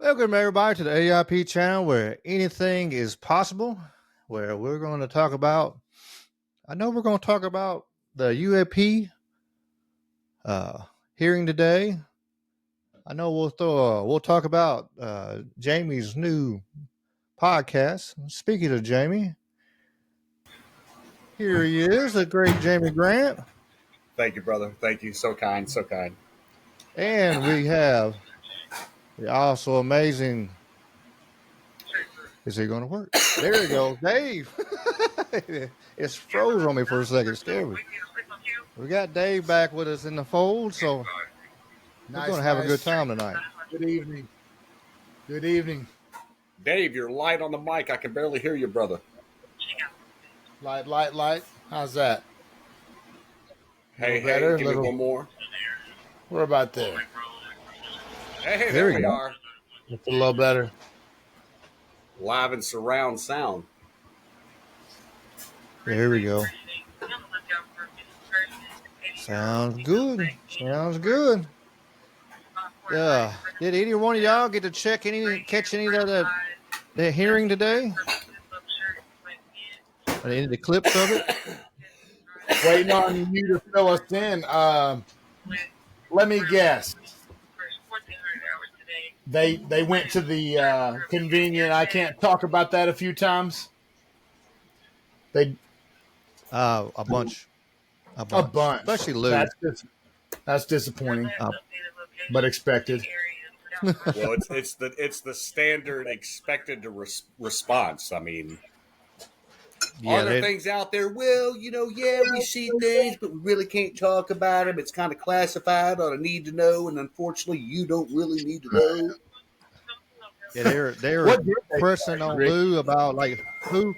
Welcome, everybody, to the AIP channel where anything is possible. Where we're going to talk about, we're going to talk about the UAP hearing today. I know we'll talk about Jamie's new podcast. Speaking of Jamie, here he is, the great Jamie Grant. Thank you, brother. Thank you. So kind, so kind. And we have the also amazing. Is he going to work? There he goes, Dave. It's froze on me for a second. It scared me. We got Dave back with us in the fold, so we're going to have a good time tonight. Good evening. Good evening. Dave, you're light on the mic. I can barely hear you, brother. Light. How's that? Hey, better, give me one more. We're about there. Hey, there we are. It's a little better. Live and surround sound. Here we go. Sounds good. Sounds good. Yeah. Did either one of y'all get to catch any of the hearing today? Any of the clips of it? Waiting on you to fill us in. Let me guess. They went to the convenient. I can't talk about that a few times. They a bunch. Especially Lou. That's disappointing, but expected. Well, it's the standard expected response. I mean, are there things out there? Well, we see things, but we really can't talk about them. It's kind of classified on a need to know, and unfortunately, you don't really need to know. Yeah, they were pressing on Lou about like who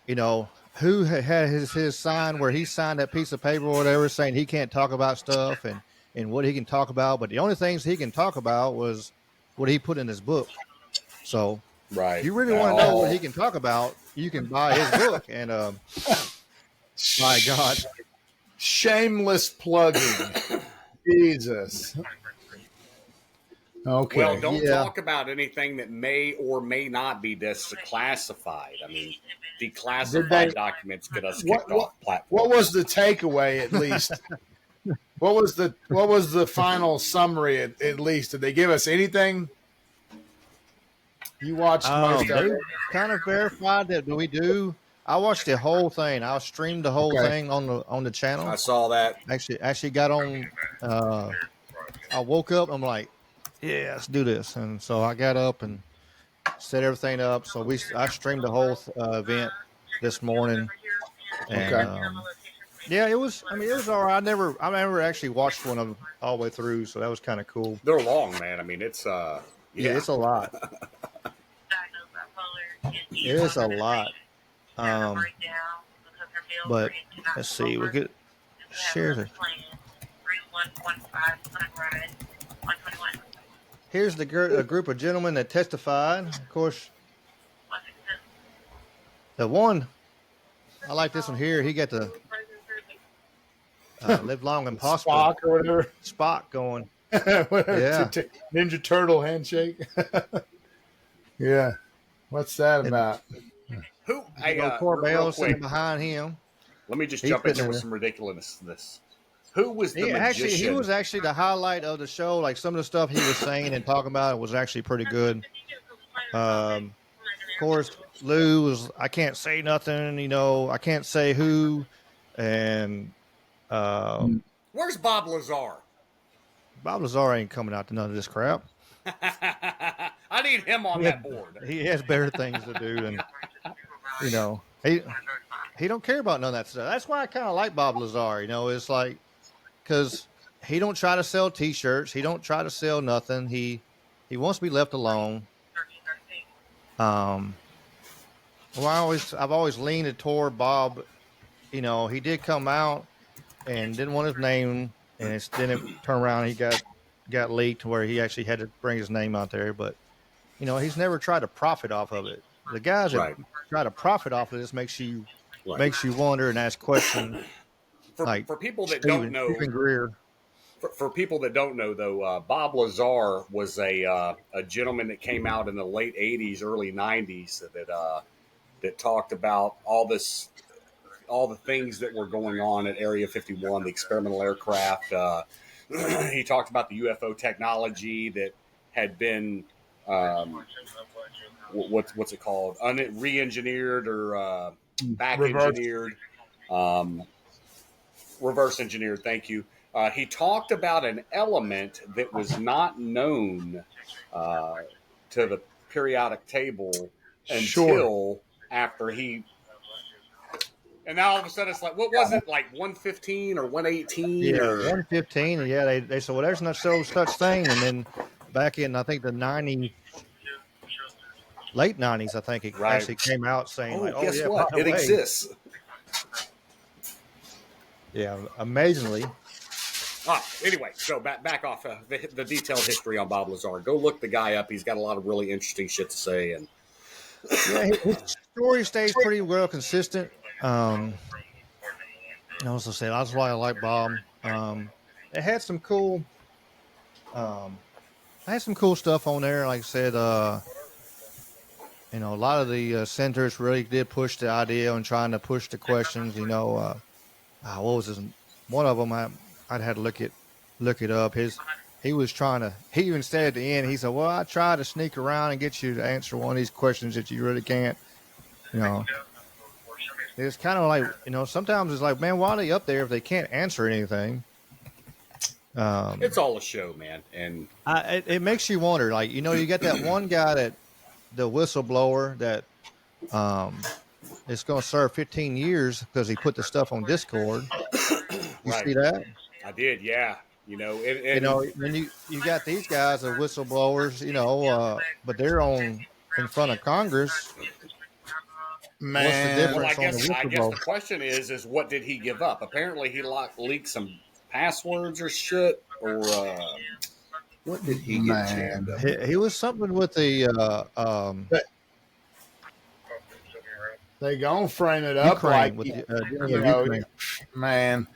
had his sign where he signed that piece of paper or whatever saying he can't talk about stuff and what he can talk about, but the only things he can talk about was what he put in his book. So right, if you really want to know what he can talk about, you can buy his book. And my God, shameless plugging. Jesus. Okay. Well, don't talk about anything that may or may not be declassified. I mean, declassified documents get us kicked off platform. What was the takeaway, at least? What was the final summary, at least? Did they give us anything? You watched most of it. Kind of verified that we do. I watched the whole thing. I streamed the whole thing on the channel. I saw that. Actually got on. I woke up. I'm like, yeah, let's do this. And so I got up and set everything up. So I streamed the whole event this morning. And, yeah, it was all right. I never actually watched one of them all the way through. So that was kind of cool. They're long, man. I mean, it's yeah, it's a lot. It is a lot. But let's see. We could share this. Here's a group of gentlemen that testified. Of course, the one, I like this one here. He got the live long and prosper. Spock or whatever. Spock going. Yeah. Ninja Turtle handshake. Yeah. What's that about? Who? Corbell sitting behind him. Let me just jump in there with some ridiculousness. Who was the magician? He was actually the highlight of the show. Like some of the stuff he was saying and talking about was actually pretty good. Of course, Lou was, I can't say nothing, I can't say who. And where's Bob Lazar? Bob Lazar ain't coming out to none of this crap. I need him on that board. He has better things to do, and he don't care about none of that stuff. That's why I kind of like Bob Lazar. It's like, because he don't try to sell T-shirts. He don't try to sell nothing. He wants to be left alone. Well, I've always leaned toward Bob. He did come out and didn't want his name, and then it turned around. He got leaked where he actually had to bring his name out there. But he's never tried to profit off of it. The guys that try to profit off of this makes you wonder and ask questions. For people that don't know, Stephen Greer. For people that don't know, though, Bob Lazar was a gentleman that came out in the late '80s, early '90s that talked about all the things that were going on at Area 51, the experimental aircraft. He talked about the UFO technology that had been what's it called, re-engineered or back engineered, reverse engineered. Thank you. He talked about an element that was not known to the periodic table until after he. And now all of a sudden it's like, what was it, like 115 or 118? Yeah, or 115. And yeah, they said, well, there's no such thing. And then back in, I think, the late 90s, I think it actually came out saying, like, oh, guess yeah, what? by the It way, exists. Yeah, amazingly. Anyway, so back off the detailed history on Bob Lazar. Go look the guy up. He's got a lot of really interesting shit to say. And yeah, his story stays pretty well consistent. I also said that's why I like Bob. It had some cool, I had some cool stuff on there. Like I said, a lot of the senators really did push the idea and trying to push the questions. What was his? One of them I'd had to look it up. He was trying to. He even said at the end, he said, "Well, I tried to sneak around and get you to answer one of these questions that you really can't." It's kind of like sometimes it's like, man, why are they up there if they can't answer anything? It's all a show, man, and it makes you wonder. Like you got that one guy the whistleblower that is going to serve 15 years because he put the stuff on Discord. You see that? I did, yeah. When you got these guys are whistleblowers, but they're in front of Congress. Man, what's the difference? I guess the question is what did he give up? Apparently, he leaked some passwords or shit, or what did he get jammed up? He was something with the. They gonna frame it up Ukraine, like man.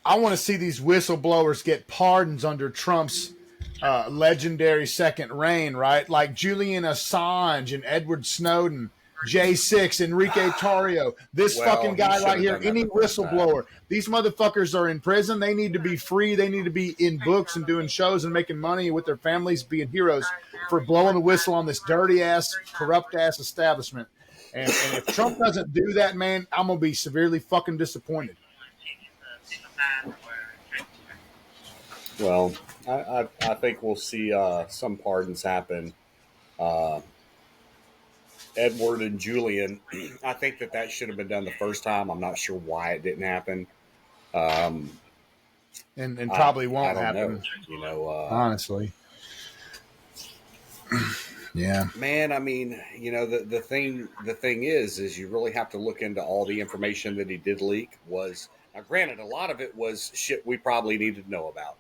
I want to see these whistleblowers get pardons under Trump's legendary second reign, right? Like Julian Assange and Edward Snowden, J6, Enrique Tarrio, this fucking guy right here, any whistleblower. These motherfuckers are in prison. They need to be free. They need to be in books and doing shows and making money with their families, being heroes for blowing the whistle on this dirty-ass, corrupt-ass establishment. And if Trump doesn't do that, man, I'm going to be severely fucking disappointed. Well, I think we'll see some pardons happen. Edward and Julian, I think that should have been done the first time. I'm not sure why it didn't happen. And probably won't happen. Honestly. Yeah. Man, I mean, the thing is you really have to look into all the information that he did leak. Now, granted, a lot of it was shit we probably needed to know about.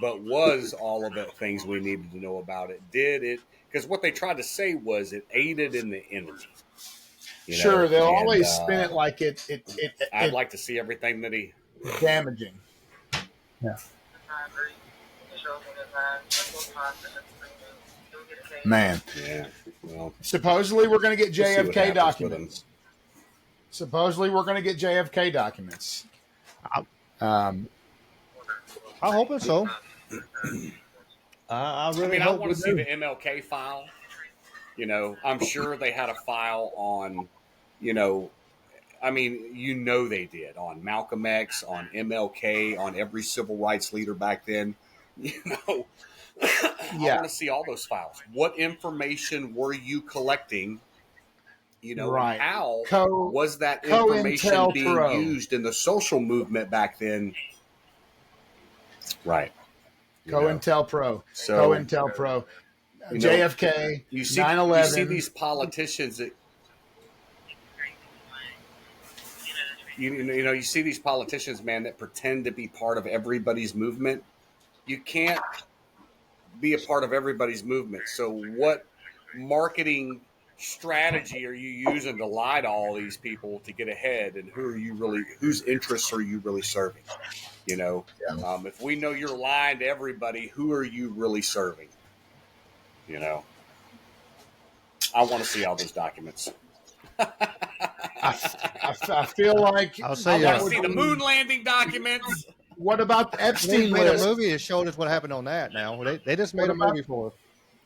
But was all of it things we needed to know about it? Did it? Because what they tried to say was it aided in the enemy. Sure, they'll always spin it like I'd like to see everything that he damaging. Yeah. Man. Yeah. Well, supposedly we're going to get JFK documents. I hope so. I want to see the MLK file. I'm sure they had a file on, they did on Malcolm X, on MLK, on every civil rights leader back then. I want to see all those files. What information were you collecting? Right. How was that information being used in the social movement back then? Right. COINTELPRO. JFK. You see 9/11. You see these politicians that. You see these politicians, man, that pretend to be part of everybody's movement. You can't be a part of everybody's movement. So what marketing strategy are you using to lie to all these people to get ahead, and whose interests are you really serving? You know, if we know you're lying to everybody, who are you really serving? You know, I want to see all those documents. I feel like I'll say I want to see the moon landing documents. What about the they Epstein made a list? movie that showed us what happened on that. Now they just made a movie for us.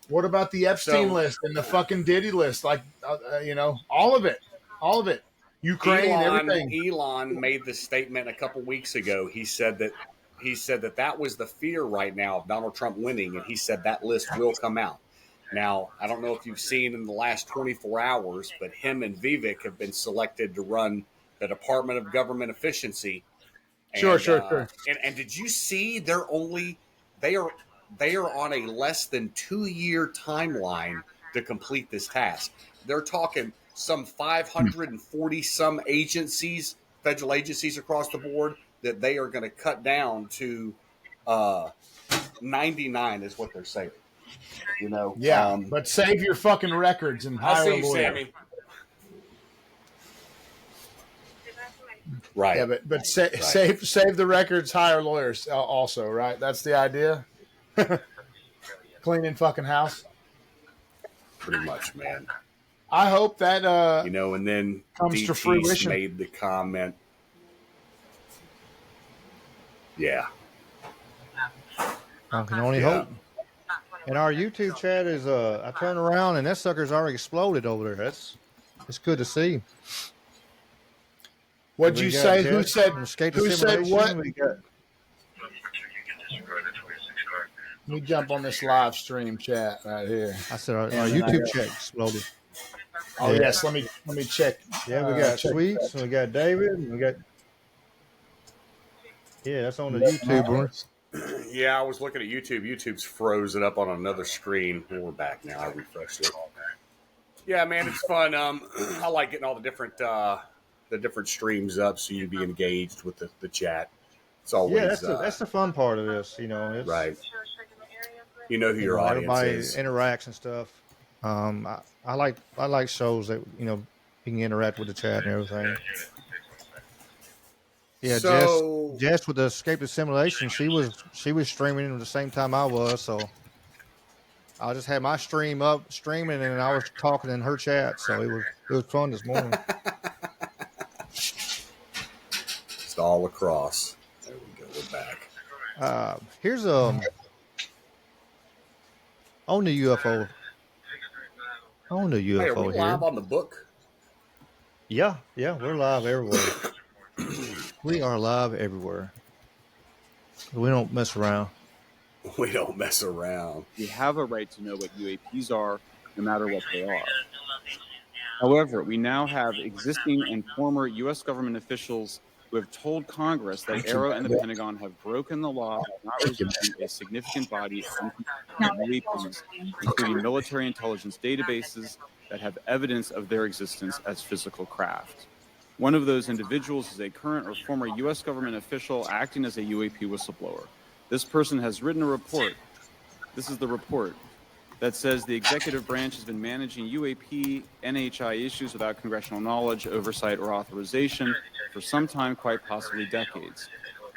What about the Epstein So- list and the fucking Diddy list? Like, all of it. Ukraine, everything. Elon made this statement a couple weeks ago. He said that was the fear right now of Donald Trump winning, and he said that list will come out. Now, I don't know if you've seen in the last 24 hours, but him and Vivek have been selected to run the Department of Government Efficiency. Sure. And did you see they are on a less than 2-year timeline to complete this task. They're talking some 540 some agencies, federal agencies across the board, that they are going to cut down to 99 is what they're saying. You know, Yeah, but save your fucking records and hire I see a you, lawyer. Sammy. Right. Yeah, but save the records, hire lawyers also, right? That's the idea. Cleaning fucking house. Pretty much, man. I hope that and then comes to DT's fruition. made the comment. Yeah. I can only hope. And our YouTube chat is I turn around and that sucker's already exploded over there. It's good to see. What'd you say? Who said what? We got, Let me jump on this live stream chat right here. I said our YouTube chat exploded. Oh yes, let me check. Yeah, we got Sweets, and we got David, and we got that's on the YouTube one. Yeah, I was looking at YouTube. YouTube's frozen up on another screen. We're back now. I refreshed it. Yeah, man, it's fun. I like getting all the different streams up so you can be engaged with the chat. It's always that's the fun part of this, It's, right. You know who your audience everybody is. interacts and stuff. I like shows that you can interact with the chat and everything. Yeah, so, Jess with the Escape the Simulation, she was streaming at the same time I was, so I just had my stream up streaming and I was talking in her chat, so it was fun this morning. It's all across. There we go. We're back. Here's on the UFO. On the UFO hey, are we here. live on the book? Yeah, we're live everywhere. We are live everywhere. We don't mess around. We don't mess around. We have a right to know what UAPs are, no matter what they are. However, we now have existing and former U.S. government officials who have told Congress that AARO and the Pentagon have broken the law by not reviewing a significant body of UAPs, including military intelligence databases that have evidence of their existence as physical craft. One of those individuals is a current or former U.S. government official acting as a UAP whistleblower. This person has written a report. This is the report that says the executive branch has been managing UAP NHI issues without congressional knowledge, oversight, or authorization for some time, quite possibly decades.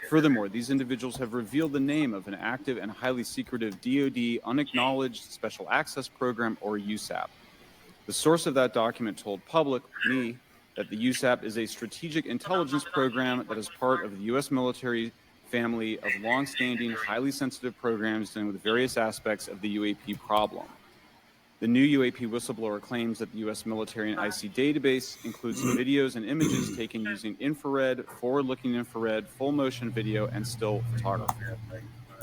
Furthermore, these individuals have revealed the name of an active and highly secretive DoD unacknowledged special access program, or USAP. The source of that document told me, that the USAP is a strategic intelligence program that is part of the U.S. military family of long-standing, highly sensitive programs dealing with various aspects of the UAP problem. The new UAP whistleblower claims that the U.S. military and IC database includes videos and images taken using infrared, forward-looking infrared, full-motion video, and still photography.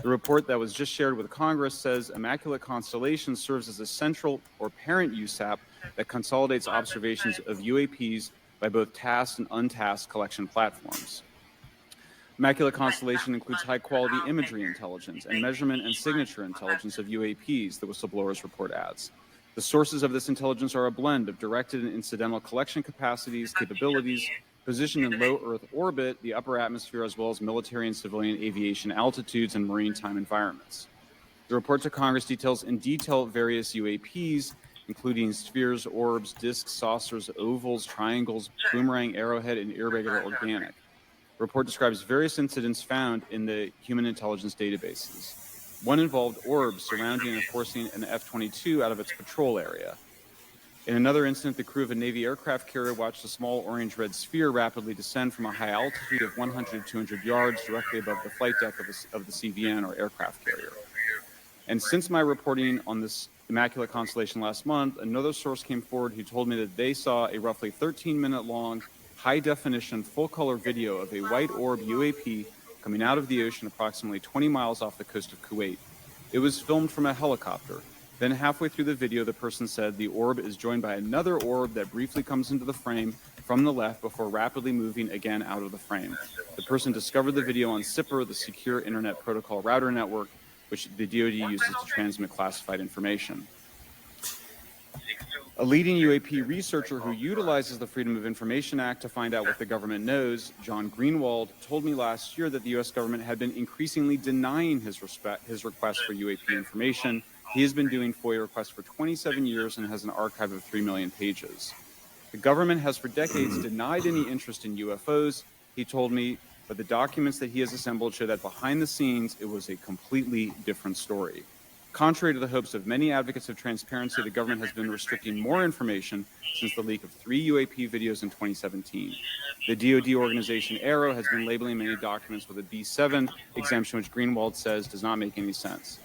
The report that was just shared with Congress says Immaculate Constellation serves as a central or parent USAP that consolidates observations of UAPs by both tasked and untasked collection platforms. Immaculate Constellation includes high-quality imagery intelligence and measurement and signature intelligence of UAPs, the whistleblower's report adds. The sources of this intelligence are a blend of directed and incidental collection capabilities, positioned in low Earth orbit, the upper atmosphere, as well as military and civilian aviation altitudes and marine time environments. The report to Congress details in detail various UAPs including spheres, orbs, discs, saucers, ovals, triangles, boomerang, arrowhead, and irregular organic. The report describes various incidents found in the human intelligence databases. One involved orbs surrounding and forcing an F-22 out of its patrol area. In another incident, the crew of a Navy aircraft carrier watched a small orange-red sphere rapidly descend from a high altitude of 100 to 200 yards directly above the flight deck of the CVN, or aircraft carrier. And since my reporting on this immaculate constellation last month, another source came forward who told me that they saw a roughly 13-minute-long, high-definition, full-color video of a white orb UAP coming out of the ocean approximately 20 miles off the coast of Kuwait. It was filmed from a helicopter. Then halfway through the video, the person said the orb is joined by another orb that briefly comes into the frame from the left before rapidly moving again out of the frame. The person discovered the video on SIPR, the Secure Internet Protocol Router Network, which the DoD uses to transmit classified information. A leading UAP researcher who utilizes the Freedom of Information Act to find out what the government knows, John Greenwald, told me last year that the U.S. government had been increasingly denying his request for UAP information. He has been doing FOIA requests for 27 years and has an archive of 3 million pages. The government has for decades denied any interest in UFOs, he told me, but the documents that he has assembled show that behind the scenes, it was a completely different story. Contrary to the hopes of many advocates of transparency, the government has been restricting more information since the leak of 3 UAP videos in 2017. The DoD organization AARO has been labeling many documents with a B7 exemption, which Greenwald says does not make any sense.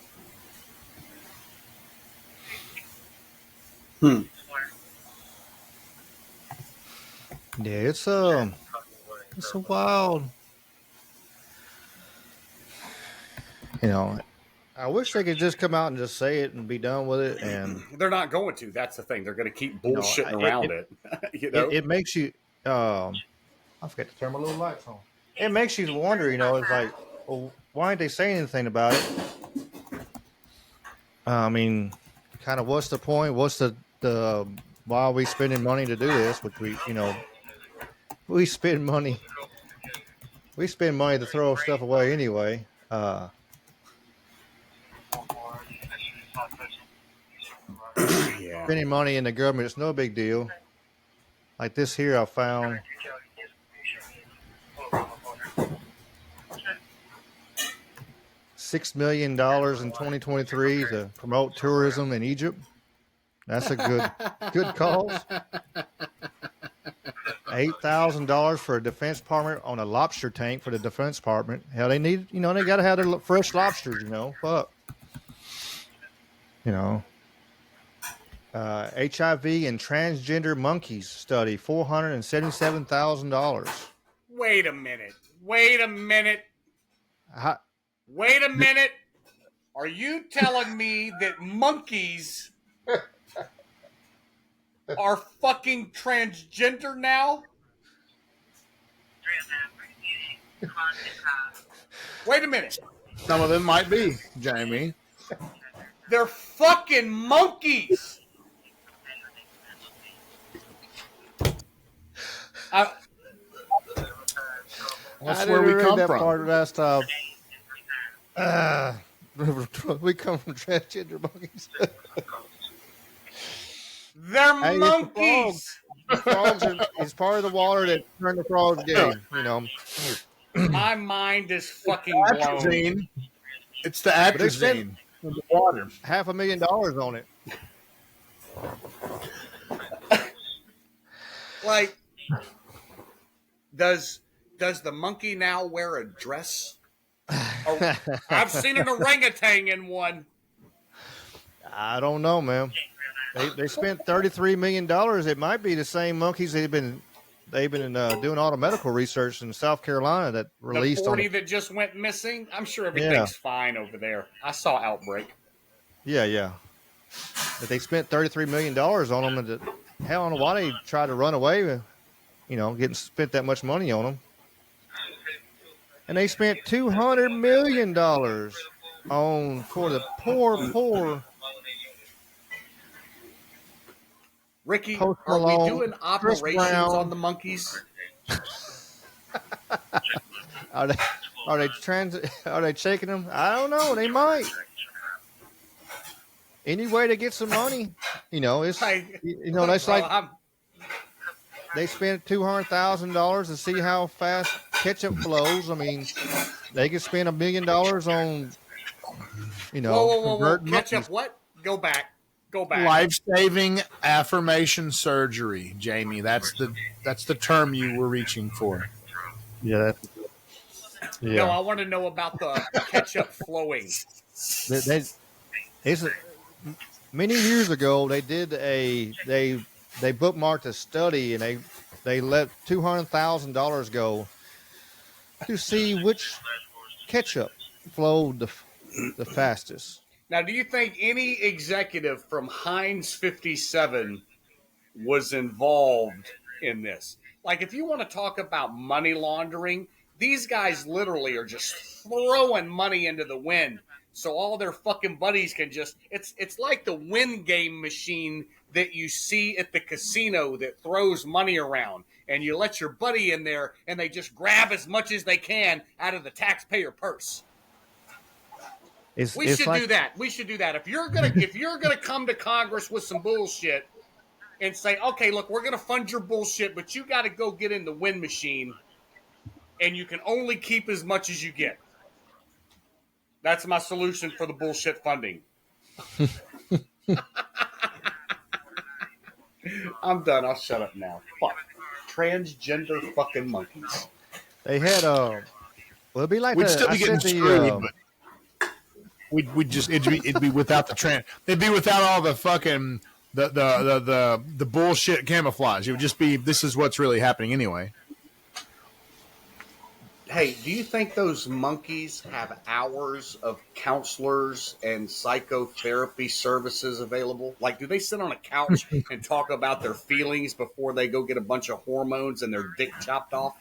Yeah, it's a wild. You know, I wish they could just come out and just say it and be done with it. And they're not going to. That's the thing. They're going to keep bullshitting around it. You know, it makes you. I forgot to turn my little lights on. It makes you wonder. You know, it's like, well, why aren't they saying anything about it? I mean, kind of, what's the point? What's the why are we spending money to do this? Which we spend money. We spend money to throw stuff away anyway. yeah. Spending money in the government, it's no big deal. Like this here, I found $6 million in 2023 to promote tourism in Egypt. That's a good cause. $8,000 for a defense department on a lobster tank for the defense department. Hell, they need, they got to have their fresh lobsters, fuck. HIV and transgender monkeys study, $477,000. Wait a minute. Wait a minute. Are you telling me that monkeys are fucking transgender now? Wait a minute. Some of them might be, Jamie. They're fucking monkeys. That's where we come from. Part last time. We come from transgender monkeys. They're monkeys. The frogs it's part of the water that turned the frogs gay. My mind is fucking blown. It's the atrazine in the water. $500,000 on it. Like, does the monkey now wear a dress? Oh, I've seen an orangutan in one. I don't know, man. They spent $33 million. It might be the same monkeys they've been doing all the medical research in South Carolina that released the 40 that just went missing. I'm sure everything's fine over there. I saw Outbreak. Yeah. But they spent $33 million on them, and hell, I don't know why they tried to run away. Getting spent that much money on them, and they spent $200 million for the poor. Ricky, are we doing operations on the monkeys? Are they shaking them? I don't know. They might. Any way to get some money. It's Like, that's bro, like they spent $200,000 to see how fast ketchup flows. I mean, they could spend $1 million on whoa. converting Catch monkeys. up. What? Go back. Go back. Life-saving affirmation surgery, Jamie. That's the term you were reaching for. Yeah, No, yeah. I want to know about the ketchup flowing. It's many years ago they did they bookmarked a study and they let $200,000 go to see which ketchup flowed the fastest. Now, do you think any executive from Heinz 57 was involved in this? Like, if you want to talk about money laundering, these guys literally are just throwing money into the wind so all their fucking buddies can just it's like the win game machine that you see at the casino that throws money around, and you let your buddy in there and they just grab as much as they can out of the taxpayer purse. We should do that. We should do that. If you're gonna come to Congress with some bullshit and say, okay, look, we're gonna fund your bullshit, but you got to go get in the win machine, and you can only keep as much as you get. That's my solution for the bullshit funding. I'm done. I'll shut up now. Fuck. Transgender fucking monkeys. They had well, it'd be like We'd still be getting screwed, but we'd just it'd be without the it'd be without all the fucking the bullshit camouflage. It would just be this is what's really happening anyway. Hey, do you think those monkeys have hours of counselors and psychotherapy services available? Like, do they sit on a couch and talk about their feelings before they go get a bunch of hormones and their dick chopped off?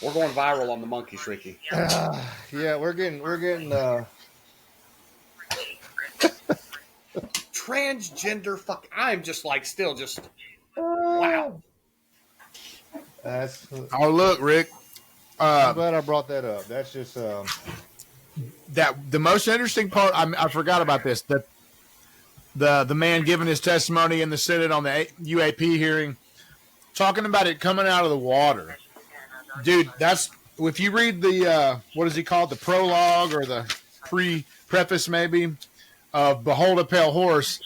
We're going viral on the monkeys, Ricky. Yeah, we're getting transgender fuck. I'm just like still just wow. That's. Oh look, Rick. I'm glad I brought that up. That's just that the most interesting part. I forgot about this. That the man giving his testimony in the Senate on the UAP hearing, talking about it coming out of the water, dude. That's if you read the what is he called, the prologue or the preface maybe of "Behold a Pale Horse."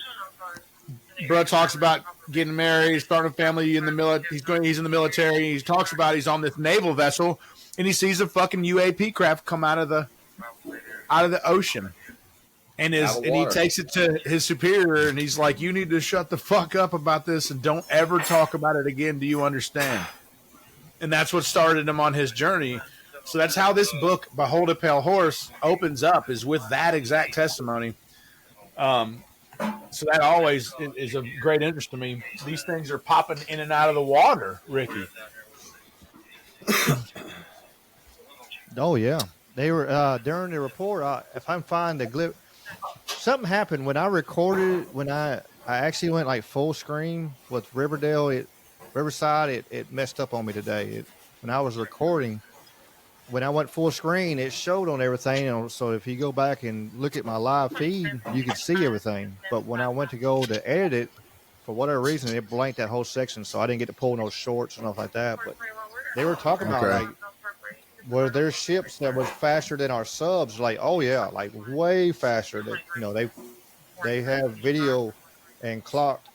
Bro talks about getting married, starting a family in the military. He's in the military. He talks about he's on this naval vessel, and he sees a fucking UAP craft come out of the ocean, and he takes it to his superior, and he's like, "You need to shut the fuck up about this and don't ever talk about it again. Do you understand?" And that's what started him on his journey. So that's how this book, "Behold a Pale Horse," opens up, is with that exact testimony. So that always is of great interest to me. These things are popping in and out of the water, Ricky. Oh yeah, they were during the report. If I find the clip, something happened when I recorded. When I actually went like full screen with Riverside, it messed up on me today. When I was recording, when I went full screen, it showed on everything. So if you go back and look at my live feed, you can see everything. But when I went to go to edit it, for whatever reason, it blanked that whole section. So I didn't get to pull no shorts and stuff like that. But they were talking about like, were there ships that was faster than our subs? Like, oh yeah, like way faster. That they have video and clocked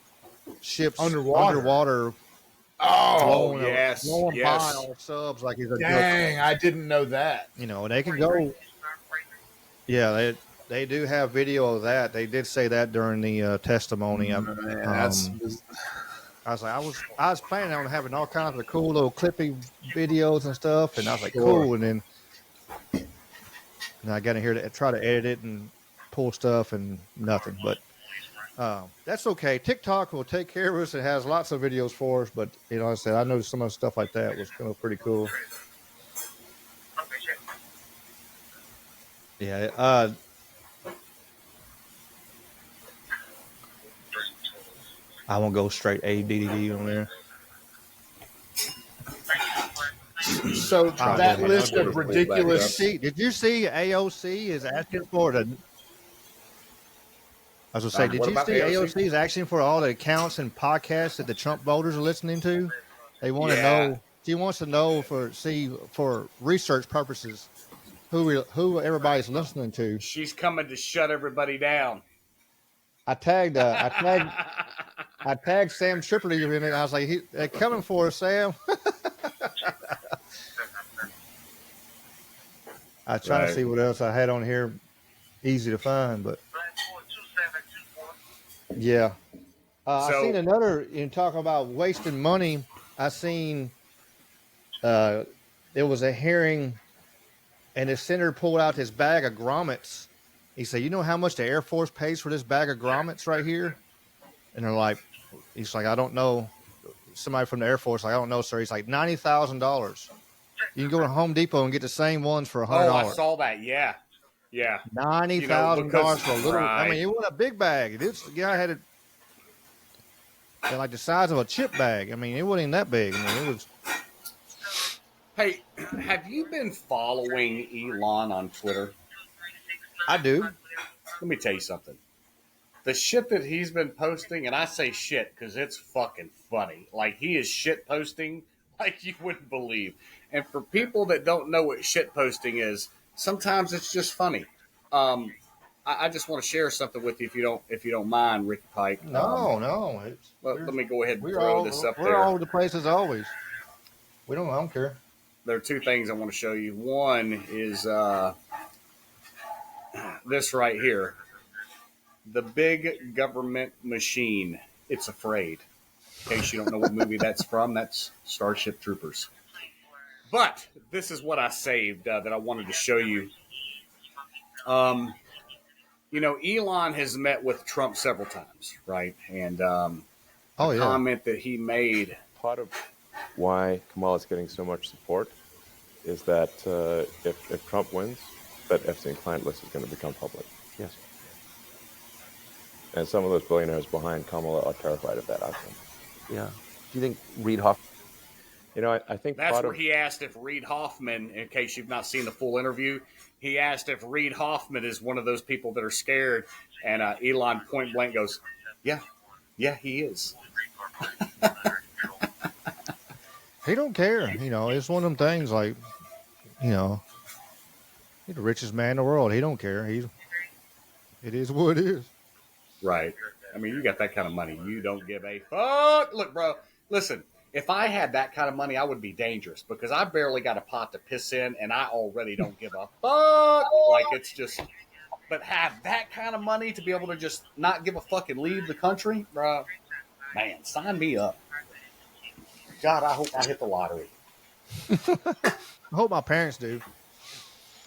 ships underwater. Oh yes, blowing by our subs like he's a dang! I didn't know that. They can go. Yeah, they do have video of that. They did say that during the testimony. I was like, I was planning on having all kinds of cool little clippy videos and stuff, and I was like, cool. And then I got in here to try to edit it and pull stuff and nothing, but. That's okay. TikTok will take care of us. It has lots of videos for us, but I said I noticed some of the stuff like that was pretty cool. Yeah. I won't go straight ADD on there. So that list of ridiculous. Did you see AOC is asking for the? I was gonna say, did you see AOC is asking for all the accounts and podcasts that the Trump voters are listening to? They want to know. She wants to know for research purposes who everybody's listening to. She's coming to shut everybody down. I tagged Sam Tripoli in it. I was like, they're coming for us, Sam. I try to see what else I had on here, easy to find, but yeah. I seen another in talking about wasting money. I seen there was a hearing, and the senator pulled out this bag of grommets. He said, "You know how much the Air Force pays for this bag of grommets right here?" And they're like, he's like, "I don't know." Somebody from the Air Force, like, "I don't know, sir." He's like, $90,000. You can go to Home Depot and get the same ones for $100. Oh, I saw that. Yeah. $90,000 for a little. Right. I mean, it wasn't a big bag. The guy had it like the size of a chip bag. I mean, it wasn't even that big. I mean, it was. Hey, have you been following Elon on Twitter? I do. Let me tell you something. The shit that he's been posting, and I say shit because it's fucking funny. Like, he is shit posting like you wouldn't believe. And for people that don't know what shit posting is, sometimes it's just funny. I just want to share something with you if you don't mind, Ricky Pike. No. Let me go ahead and throw this up there. We're all over the place as always. I don't care. There are two things I want to show you. One is this right here. The big government machine. It's afraid. In case you don't know what movie that's from, that's Starship Troopers. But this is what I saved that I wanted to show you. You know, Elon has met with Trump several times, right? And comment that he made. Part of why Kamala's getting so much support is that if Trump wins, that Epstein client list is going to become public. Yes. And some of those billionaires behind Kamala are terrified of that outcome. Yeah. Do you think Reid Hoffman? You know, I think that's where he asked if Reid Hoffman, in case you've not seen the full interview, he asked if Reid Hoffman is one of those people that are scared. And Elon point blank goes, yeah, he is. He don't care. You know, it's one of them things like, you know, he's the richest man in the world. He don't care. It is what it is. Right. I mean, you got that kind of money. You don't give a fuck. Look, bro, listen, if I had that kind of money, I would be dangerous because I barely got a pot to piss in and I already don't give a fuck. Like, it's just, but have that kind of money to be able to just not give a fuck and leave the country, bro, man, sign me up. God, I hope I hit the lottery. I hope my parents do.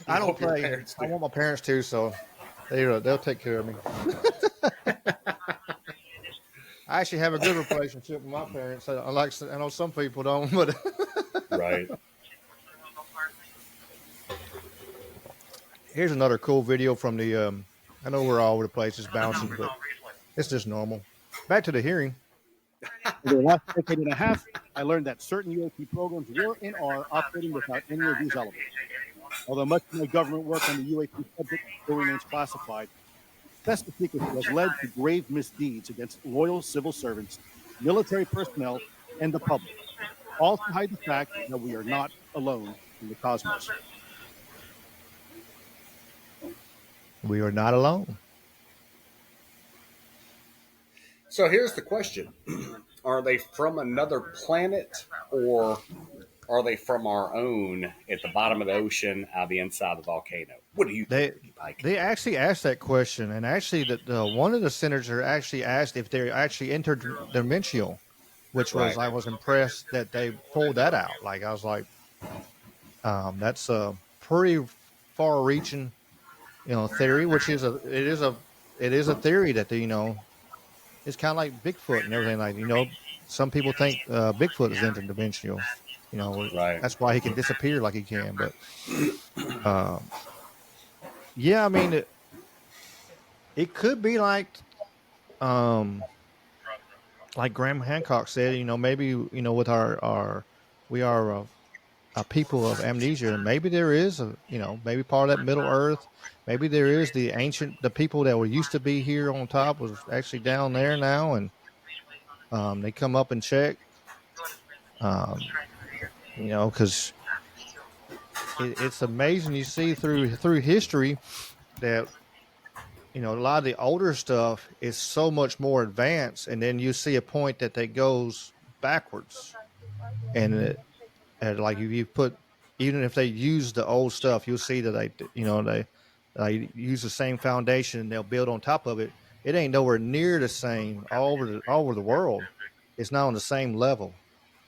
I don't play. I want my parents to, so they'll take care of me. I actually have a good relationship with my parents. I know some people don't, but right. Here's another cool video from the. I know we're all over the place, it's bouncing, but it's just normal. Back to the hearing. For the last decade and a half, I learned that certain UAP programs were and are operating without any of these elements. Although much of my government work on the UAP subject still remains classified, Festa secrecy has led to grave misdeeds against loyal civil servants, military personnel, and the public, all to hide the fact that we are not alone in the cosmos. We are not alone. So here's the question. Are they from another planet or are they from our own at the bottom of the ocean out the inside of the volcano? What do you think, Mike? They actually asked that question, and actually one of the senators actually asked if they're actually interdimensional, which was, I was impressed that they pulled that out. Like, I was like, that's a pretty far-reaching, theory, which is it is a theory that it's kind of like Bigfoot and everything. Like, some people think Bigfoot is interdimensional. Right. That's why he can disappear like he can. But yeah, I mean, it could be like Graham Hancock said. Maybe with we are a people of amnesia. Maybe there is maybe part of that Middle Earth. Maybe there is the people that were used to be here on top was actually down there now, and they come up and check. Um, because it's amazing you see through history that a lot of the older stuff is so much more advanced, and then you see a point that goes backwards, and like if you put, even if they use the old stuff, you'll see that they use the same foundation and they'll build on top of it. It ain't nowhere near the same all over the world. It's not on the same level,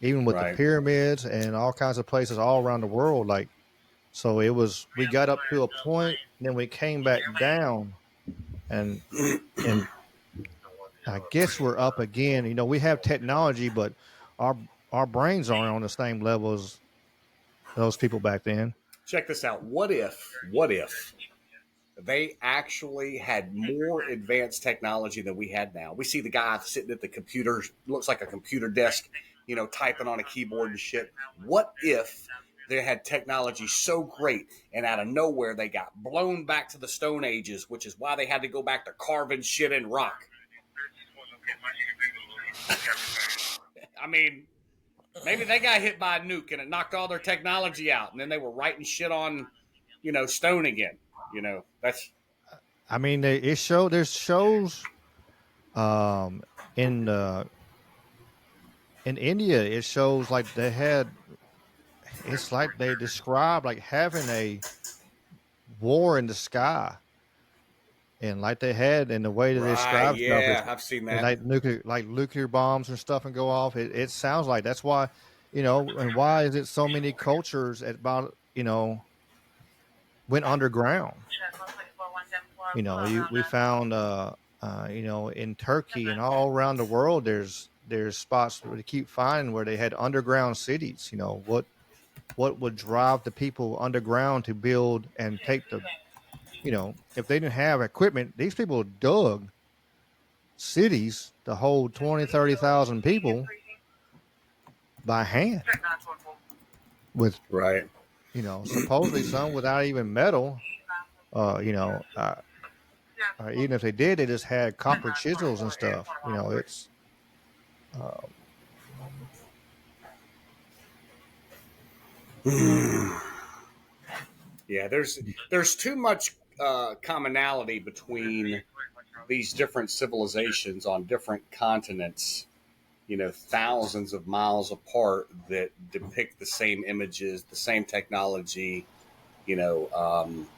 even with the Right. pyramids and all kinds of places all around the world. Like, so we got up to a point, then we came back down, and and I guess we're up again. We have technology, but our our brains aren't on the same level as those people back then. Check this out. What if they actually had more advanced technology than we had now? We see the guy sitting at the computer, looks like a computer desk, typing on a keyboard and shit. What if they had technology so great and out of nowhere they got blown back to the Stone Ages, which is why they had to go back to carving shit in rock? I mean, maybe they got hit by a nuke and it knocked all their technology out, and then they were writing shit on, stone again. That's. I mean, there's shows, um, in in India. It shows like they had. It's like they describe like having a war in the sky, and like they had, and the way that they Right, describe stuff is yeah, I've seen and that. like nuclear bombs and stuff and go off. It sounds like that's why, and why is it so many cultures at about went underground. We found in Turkey and all around the world there's spots where they keep finding where they had underground cities. What would drive the people underground to build and take if they didn't have equipment, these people dug cities to hold 20, 30,000 people by hand with Right. supposedly some without even metal. Even if they did, they just had copper chisels and stuff. It's uh, Yeah, there's too much commonality between these different civilizations on different continents, thousands of miles apart, that depict the same images, the same technology, you know, um,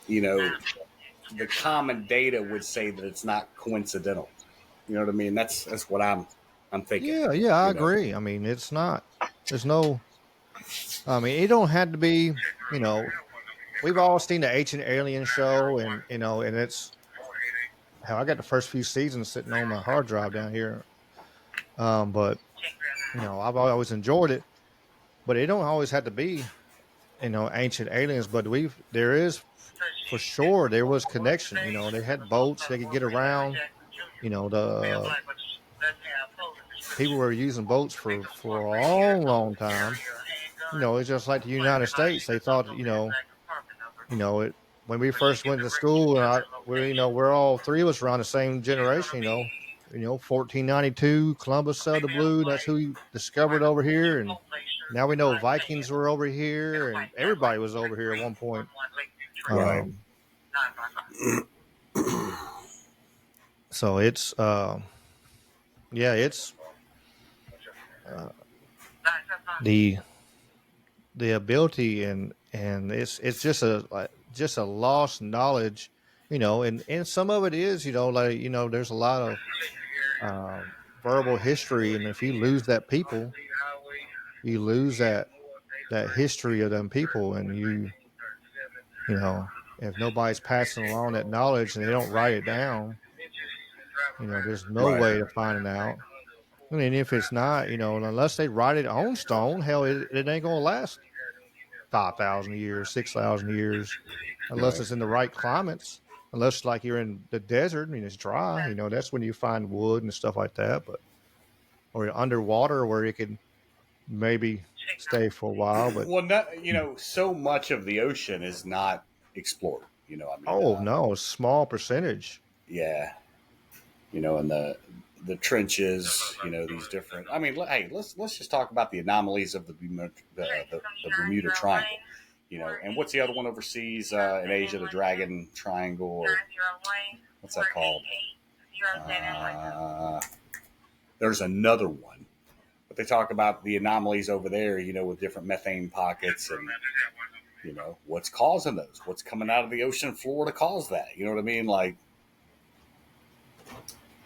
you know, the common data would say that it's not coincidental. You know what I mean? That's what I'm thinking. yeah, I You know, agree. I mean, it's not. There's no. I mean, it don't have to be. You know, we've all seen the Ancient Alien show, and and it's how I got the first few seasons sitting on my hard drive down here. But I've always enjoyed it, but it don't always have to be ancient aliens. But there is for sure there was connection. They had boats they could get around. The people were using boats for a long, long time. It's just like the United States. They thought it when we first went to school, and we're all three of us around the same generation. 1492, Columbus sailed the blue. That's who he discovered over here, and now we know Vikings were over here, and everybody was over here at one point. right? Um, so it's yeah, it's uh, the ability, and it's just a lost knowledge, and some of it is like there's a lot of verbal history, and if you lose that people, you lose that history of them people, and if nobody's passing along that knowledge and they don't write it down, there's no Right. way to find it out. I mean, if it's not, unless they write it on stone, hell, it ain't gonna last 5,000 years, 6,000 years, unless Right. it's in the right climates. Unless like you're in the desert, I mean, it's dry. That's when you find wood and stuff like that. But or you're underwater where it could, maybe stay for a while. But Well, not, so much of the ocean is not explored. oh no, a small percentage. Yeah, and the trenches, these different. I mean, hey, let's just talk about the anomalies of the Bermuda Triangle. And what's the other one overseas in Asia, the Dragon Triangle, or what's that called? There's another one, but they talk about the anomalies over there, with different methane pockets and, what's causing those? What's coming out of the ocean floor to cause that? You know what I mean? Like,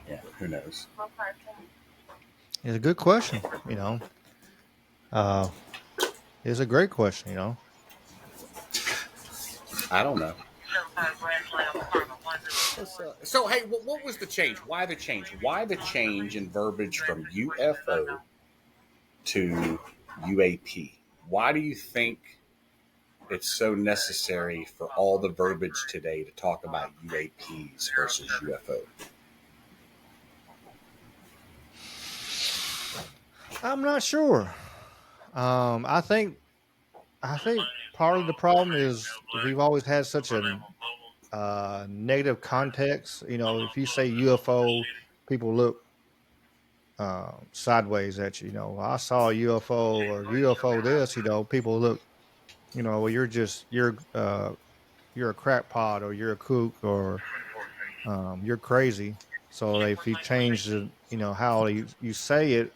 yeah, who knows? It's a good question. Uh, it's a great question. I don't know. So, hey, what was the change? Why the change? Why the change in verbiage from UFO to UAP? Why do you think it's so necessary for all the verbiage today to talk about UAPs versus UFO? I'm not sure. I think part of the problem is we've always had such a negative context. If you say UFO, people look sideways at you. I saw a UFO or UFO this. People look. Well, you're a crackpot or you're a kook or you're crazy. So if you change how you say it,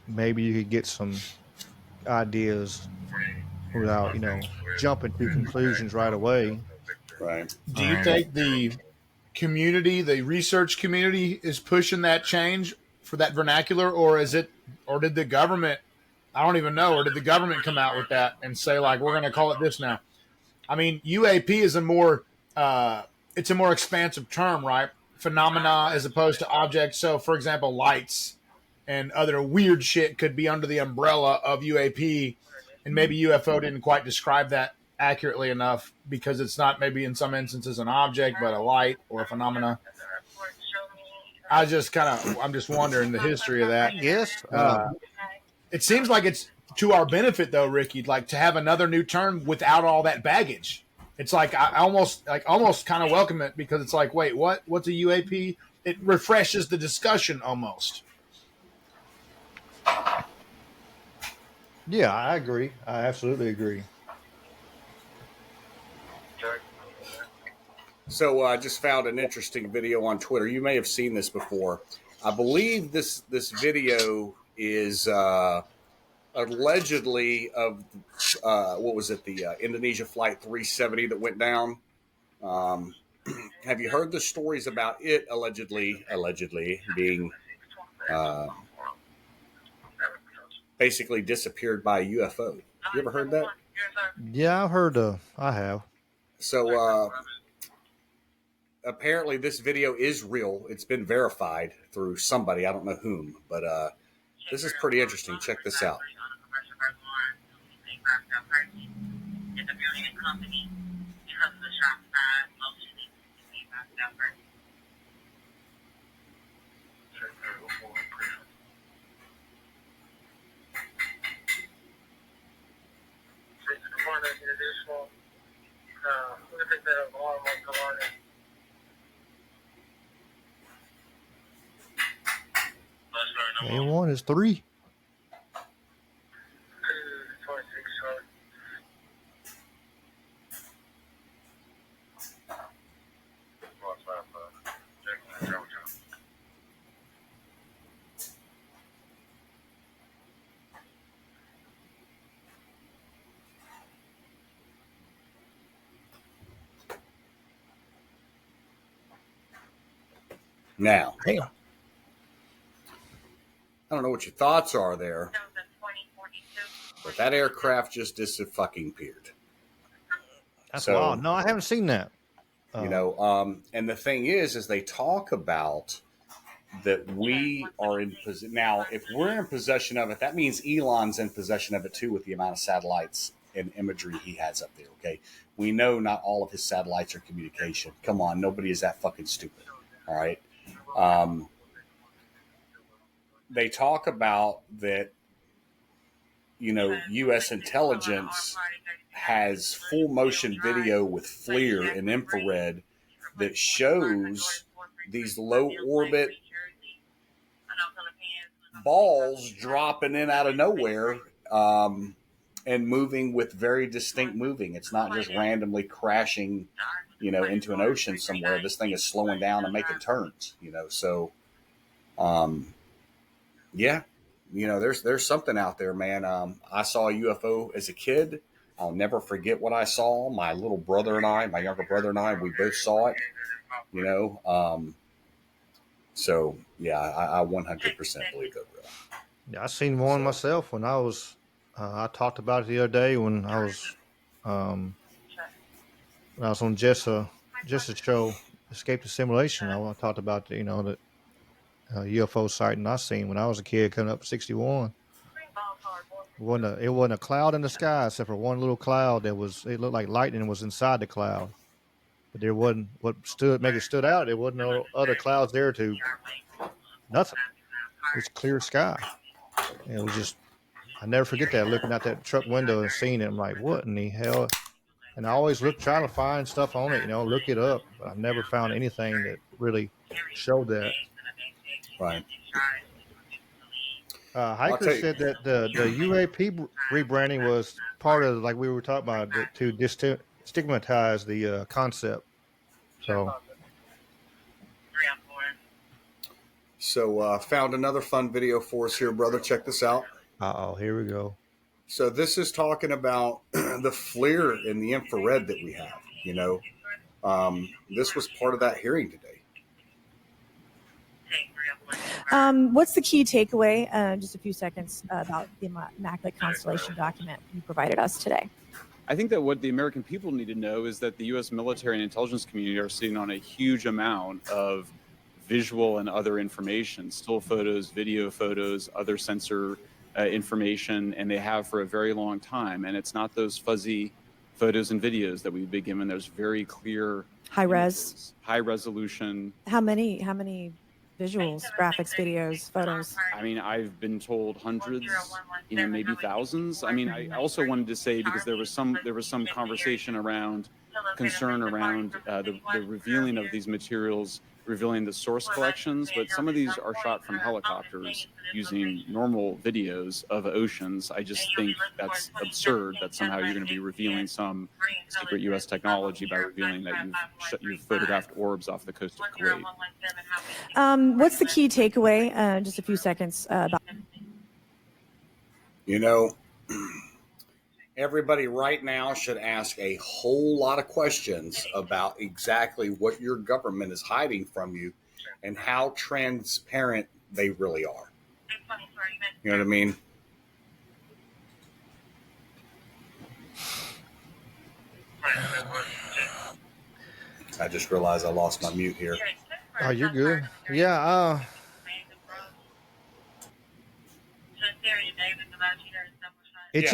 maybe you could get some ideas without jumping to conclusions right away. Right. Do you think the community, the research community, is pushing that change for that vernacular, or did the government? I don't even know. Or did the government come out with that and say like we're going to call it this now? I mean, UAP is it's a more expansive term, right? Phenomena as opposed to objects. So, for example, lights and other weird shit could be under the umbrella of UAP, and maybe UFO didn't quite describe that accurately enough because it's not maybe in some instances an object, but a light or a phenomena. I'm just wondering the history of that. Yes. It seems like it's to our benefit though, Ricky, like to have another new term without all that baggage. It's like I almost kind of welcome it because it's like, wait, what's a UAP? It refreshes the discussion almost. Yeah, I agree. I absolutely agree. So I just found an interesting video on Twitter. You may have seen this before. I believe this video is allegedly of what was it, the Indonesia flight 370 that went down. Have you heard the stories about it allegedly being basically disappeared by a UFO? You ever heard that? Yeah, I have. So apparently this video is real. It's been verified through somebody. I don't know whom, but this is pretty interesting. Check this out. A1 is 3. Now, Damn. I don't know what your thoughts are there, but that aircraft just disappeared. That's wild. No, I haven't seen that. And the thing is they talk about that we are in possession. Now, if we're in possession of it, that means Elon's in possession of it too with the amount of satellites and imagery he has up there, okay? We know not all of his satellites are communication. Come on, nobody is that fucking stupid, all right? They talk about that U.S. intelligence has full motion video with FLIR and infrared that shows these low orbit balls dropping in out of nowhere and moving with very distinct moving. It's not just randomly crashing, into an ocean somewhere. This thing is slowing down and making turns, So, yeah, there's something out there, man. I saw a UFO as a kid. I'll never forget what I saw. My little brother and I, my younger brother and I, we both saw it, So, yeah, I 100% believe that. Yeah, I seen one myself when I was. I talked about it the other day when I was on just a show, Escape the Simulation. I talked about the UFO sighting I seen when I was a kid coming up 61. It wasn't a cloud in the sky except for one little cloud it looked like lightning was inside the cloud. But there wasn't make it stood out. There wasn't no other clouds there to nothing. It was clear sky. And it was just I never forget that looking out that truck window and seeing it. I'm like, what in the hell? And I always try to find stuff on it, look it up. But I've never found anything that really showed that. Right. Hiker said that the UAP rebranding was part of, like we were talking about, to stigmatize the concept. So found another fun video for us here, brother. Check this out. Here we go. So this is talking about the FLIR and the infrared that we have. This was part of that hearing today. What's the key takeaway? Just a few seconds about the Immaculate Constellation document you provided us today. I think that what the American people need to know is that the U.S. military and intelligence community are sitting on a huge amount of visual and other information, still photos, video photos, other sensor information, and they have for a very long time. And it's not those fuzzy photos and videos that we've been given. There's very clear high resolution. How many visuals, graphics, videos, photos? I mean, I've been told hundreds, maybe thousands. I mean, I also wanted to say, because there was some conversation around concern around the revealing of these materials, revealing the source collections, but some of these are shot from helicopters using normal videos of oceans. I just think that's absurd that somehow you're going to be revealing some secret U.S. technology by revealing that you've photographed orbs off the coast of Kuwait. What's the key takeaway? Just a few seconds about. Everybody right now should ask a whole lot of questions about exactly what your government is hiding from you and how transparent they really are. You know what I mean? I just realized I lost my mute here. Oh, you're good. Yeah.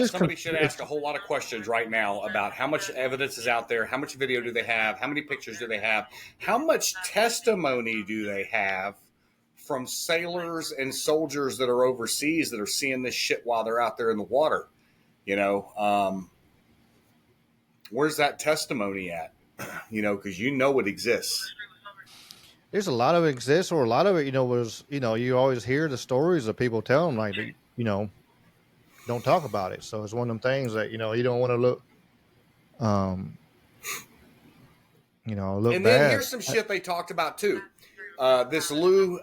Somebody should ask a whole lot of questions right now about how much evidence is out there, how much video do they have, how many pictures do they have, how much testimony do they have from sailors and soldiers that are overseas that are seeing this shit while they're out there in the water. Where's that testimony at? Because it exists. There's a lot of it exists, or a lot of it, was, you always hear the stories of people telling, like, don't talk about it. So it's one of them things that, you don't want to look, look and bad. Then here's some shit they talked about too. This Lou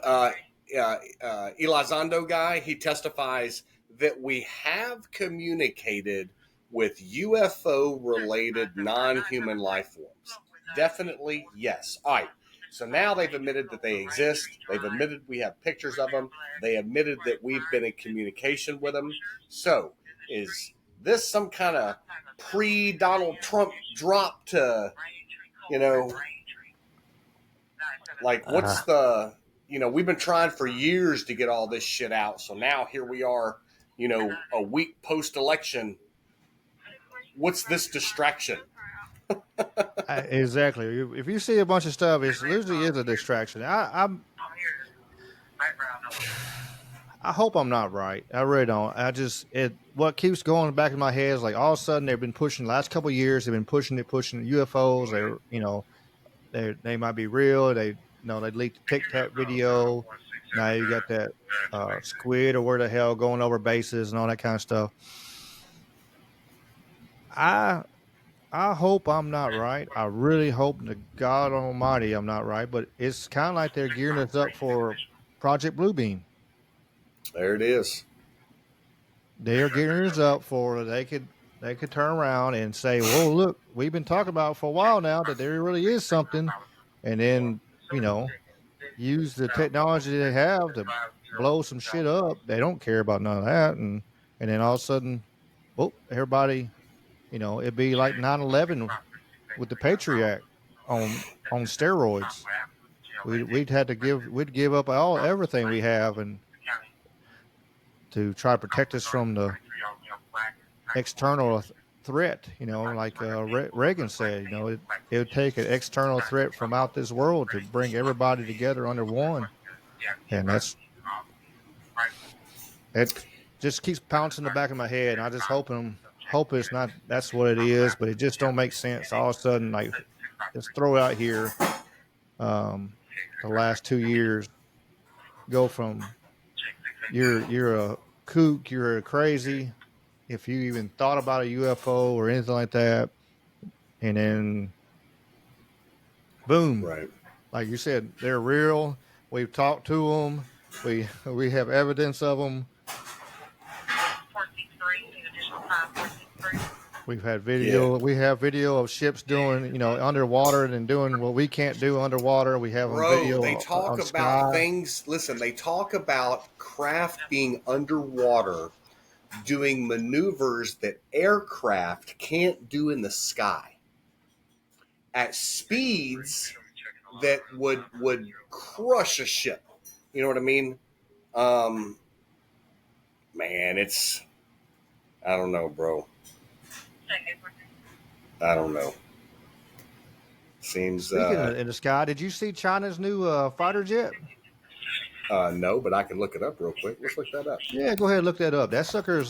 Elizondo guy, he testifies that we have communicated with UFO-related non-human life forms. Definitely, yes. All right. So now they've admitted that they exist. They've admitted we have pictures of them. They admitted that we've been in communication with them. So is this some kind of pre-Donald Trump drop to, like what's the, we've been trying for years to get all this shit out. So now here we are, a week post-election. What's this distraction? Exactly. If you see a bunch of stuff, it usually is a distraction. I hope I'm not right. I really don't. What keeps going in the back of my head is like all of a sudden they've been pushing the last couple of years. They've been pushing UFOs. They might be real. They leaked the Tic Tac video. Now you got that squid or where the hell going over bases and all that kind of stuff. I I hope I'm not right. I really hope to God Almighty I'm not right. But it's kind of like they're gearing us up for Project Bluebeam. There it is. They are gearing us up for they could turn around and say, "Well, look, we've been talking about for a while now that there really is something," and then you know use the technology they have to blow some shit up. They don't care about none of that, and then all of a sudden, oh, everybody, it'd be like 9/11 with the Patriot Act on steroids. We'd give up everything we have and to try to protect us from the external threat. Like Reagan said, it would take an external threat from out this world to bring everybody together under one, and it just keeps pouncing in the back of my head. And I just hope it's not that's what it is, but it just don't make sense. All of a sudden, like just throw it out here. The last 2 years go from you're a kook, you're a crazy if you even thought about a UFO or anything like that, and then boom, Right. like you said, they're real. We've talked to them. We have evidence of them. We've had video. Yeah. We have video of ships doing, underwater and doing what we can't do underwater. We have video. They talk about sky. things. Listen, they talk about craft being underwater, doing maneuvers that aircraft can't do in the sky at speeds that would crush a ship. You know what I mean? Man, I don't know, bro. I don't know. Seems. Speaking in the sky, did you see China's new fighter jet? No, but I can look it up real quick. Let's look that up. Yeah, go ahead and look that up. That sucker's.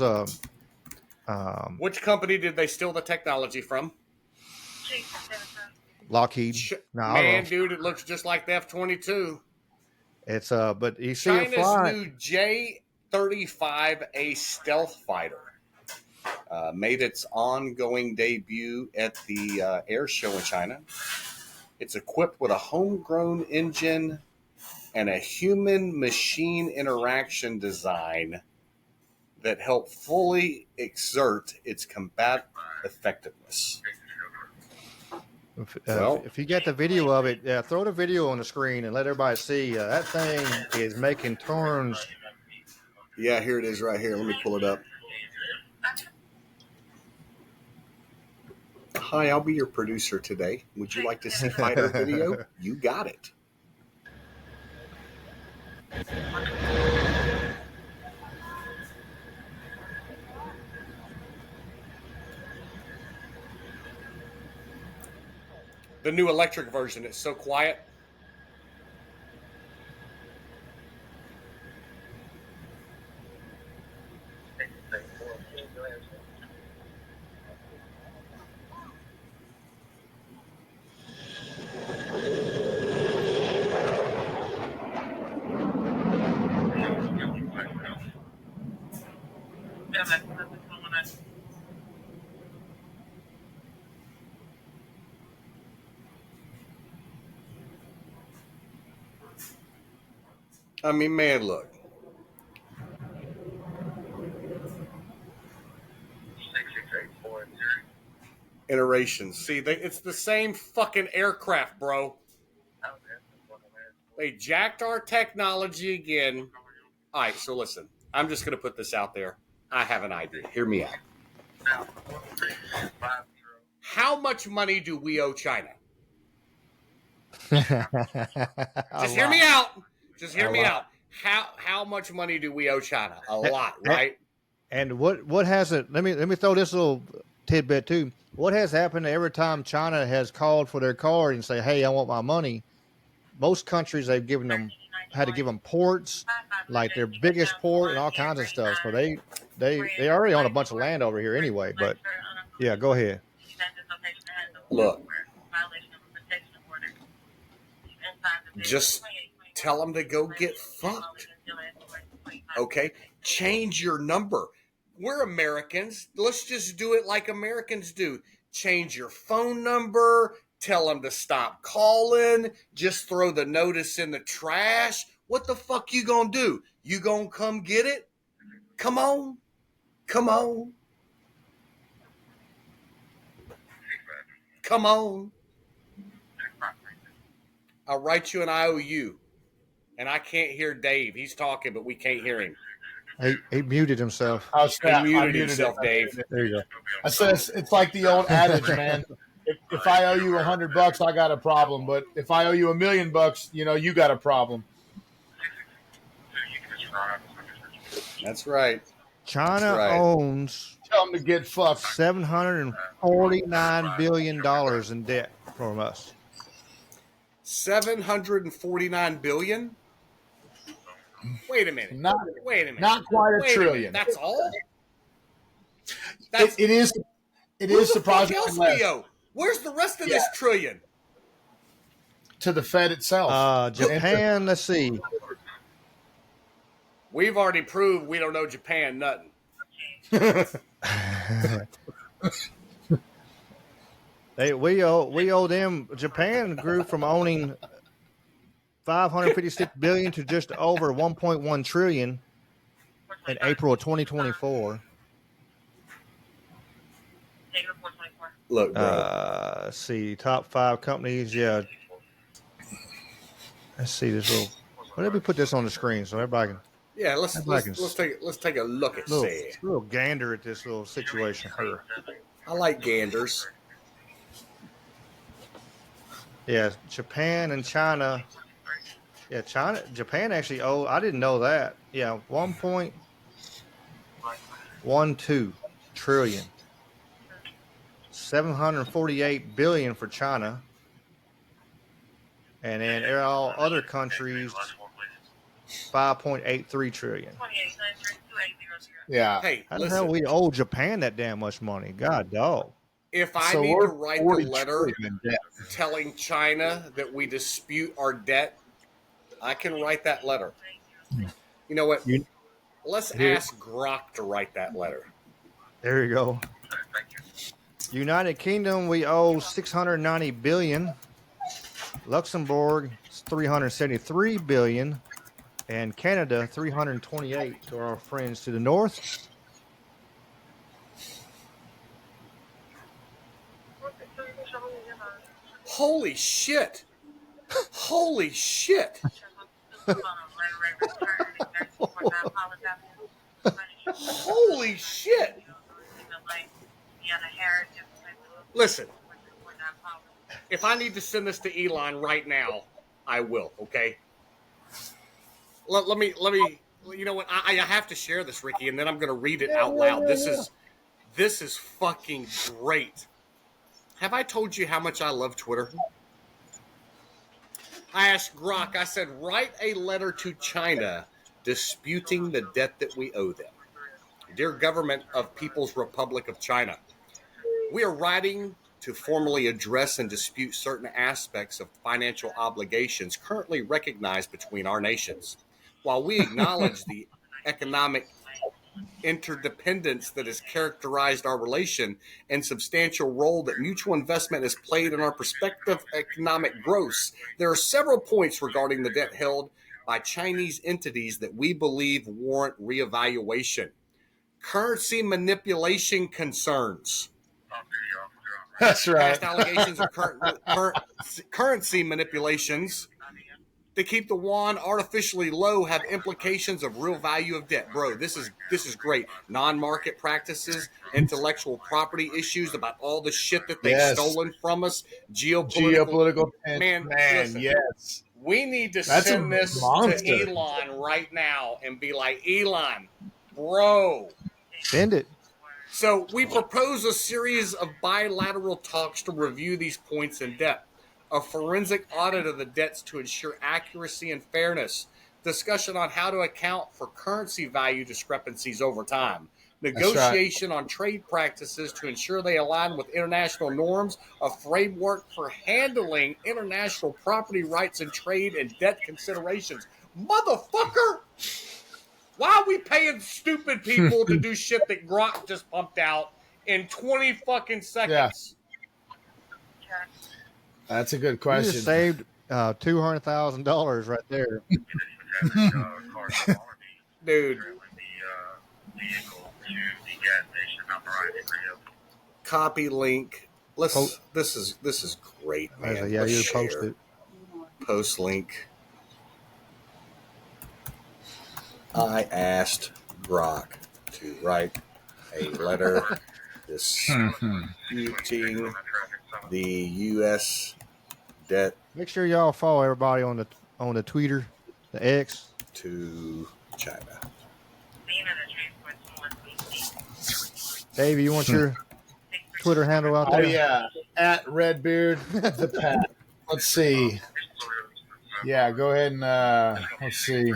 Which company did they steal the technology from? Lockheed. Man, dude, it looks just like the F-22. It's but you see it China's fly. new J-35A stealth fighter made its ongoing debut at the air show in China. It's equipped with a homegrown engine and a human-machine interaction design that help fully exert its combat effectiveness. If you get the video of it, throw the video on the screen and let everybody see. That thing is making turns. Yeah, here it is right here. Let me pull it up. Hi, I'll be your producer today. Would you like to see fighter video? You got it. The new electric version is so quiet. I mean, man, look. Iterations. See, it's the same fucking aircraft, bro. They jacked our technology again. All right, so listen. I'm just going to put this out there. I have an idea. Hear me out. How much money do we owe China? Just hear me out. Just hear me out. How much money do we owe China? A lot, right? And what has it? Let me throw this little tidbit too. What has happened every time China has called for their card and say, "Hey, I want my money"? Most countries they've given them had to give them ports, like their biggest port and all kinds of stuff. So they already own a bunch of land over here anyway. But yeah, go ahead. Look, just tell them to go get fucked. Okay? Change your number. We're Americans. Let's just do it like Americans do. Change your phone number. Tell them to stop calling. Just throw the notice in the trash. What the fuck you gonna do? You gonna come get it? Come on. Come on. Come on. I'll write you an IOU. And I can't hear Dave. He's talking, but we can't hear him. He muted himself. Oh, He snap. I muted muted himself, it. Dave. There you go. I said it's like the old adage, man. If I owe you $100, I got a problem. But if I owe you $1 million, you got a problem. That's right. China right. owns Tell them to get fucked. $749 billion in debt from us. 749 billion? Wait a minute. Wait a minute. Not quite a Wait trillion. That's all? It is surprisingly What else less we owe? Where's the rest of this trillion? to the Fed itself. Japan, let's see. We've already proved we don't know Japan nothing. We owe them. Japan grew from owning 556 billion to just over 1.1 trillion in April of 2024. Look, bro. Let's see, top 5 companies. Yeah. Let's see this little. Let me put this on the screen so everybody can. Yeah, let's take a look at Little gander at this little situation here. I like ganders. Yeah, Japan and China. Yeah, Japan actually owe. I didn't know that. Yeah, 1.12 trillion. 748 billion for China. And then all other countries, 5.83 trillion. Yeah. Hey, How the hell we owe Japan that damn much money? God, dog. If I need to write the letter telling China that we dispute our debt, I can write that letter. You know what? Let's ask Grok to write that letter. There you go. United Kingdom, we owe 690 billion. Luxembourg, 373 billion. And Canada, 328 to our friends to the north. Holy shit. Holy shit. Holy shit. Listen, if I need to send this to Elon right now, I will, okay? Let me, you know what? I have to share this, Ricky, and then I'm going to read it out loud. This is fucking great. Have I told you how much I love Twitter? I asked Grok, I said, write a letter to China disputing the debt that we owe them. Dear government of People's Republic of China, we are writing to formally address and dispute certain aspects of financial obligations currently recognized between our nations. While we acknowledge the economic interdependence that has characterized our relation and substantial role that mutual investment has played in our prospective economic growth, there are several points regarding the debt held by Chinese entities that we believe warrant reevaluation. Currency manipulation concerns. That's right. Past allegations of currency manipulations to keep the yuan artificially low have implications of real value of debt. Bro, this is great. Non-market practices, intellectual property issues about all the shit that they've stolen from us, geopolitical man, listen, yes. We need to send this to Elon right now and be like, Elon, bro. Send it. So we propose a series of bilateral talks to review these points in depth. A forensic audit of the debts to ensure accuracy and fairness. discussion on how to account for currency value discrepancies over time, negotiation on trade practices to ensure they align with international norms, a framework for handling international property rights and trade and debt considerations. Motherfucker! Why are we paying stupid people to do shit that Grok just pumped out in 20 fucking seconds? Yeah. That's a good You question. just saved $200,000 right there. Dude. Copy link. This is great, man. Yeah, Let's you share. post it. Post link. I asked Grok to write a letter disputing the U.S. debt. Make sure y'all follow everybody on the Twitter, the X, to China. Davey, you want your Twitter handle out there? Oh yeah, at Redbeard the Pat. Let's see. Yeah, go ahead and let's see.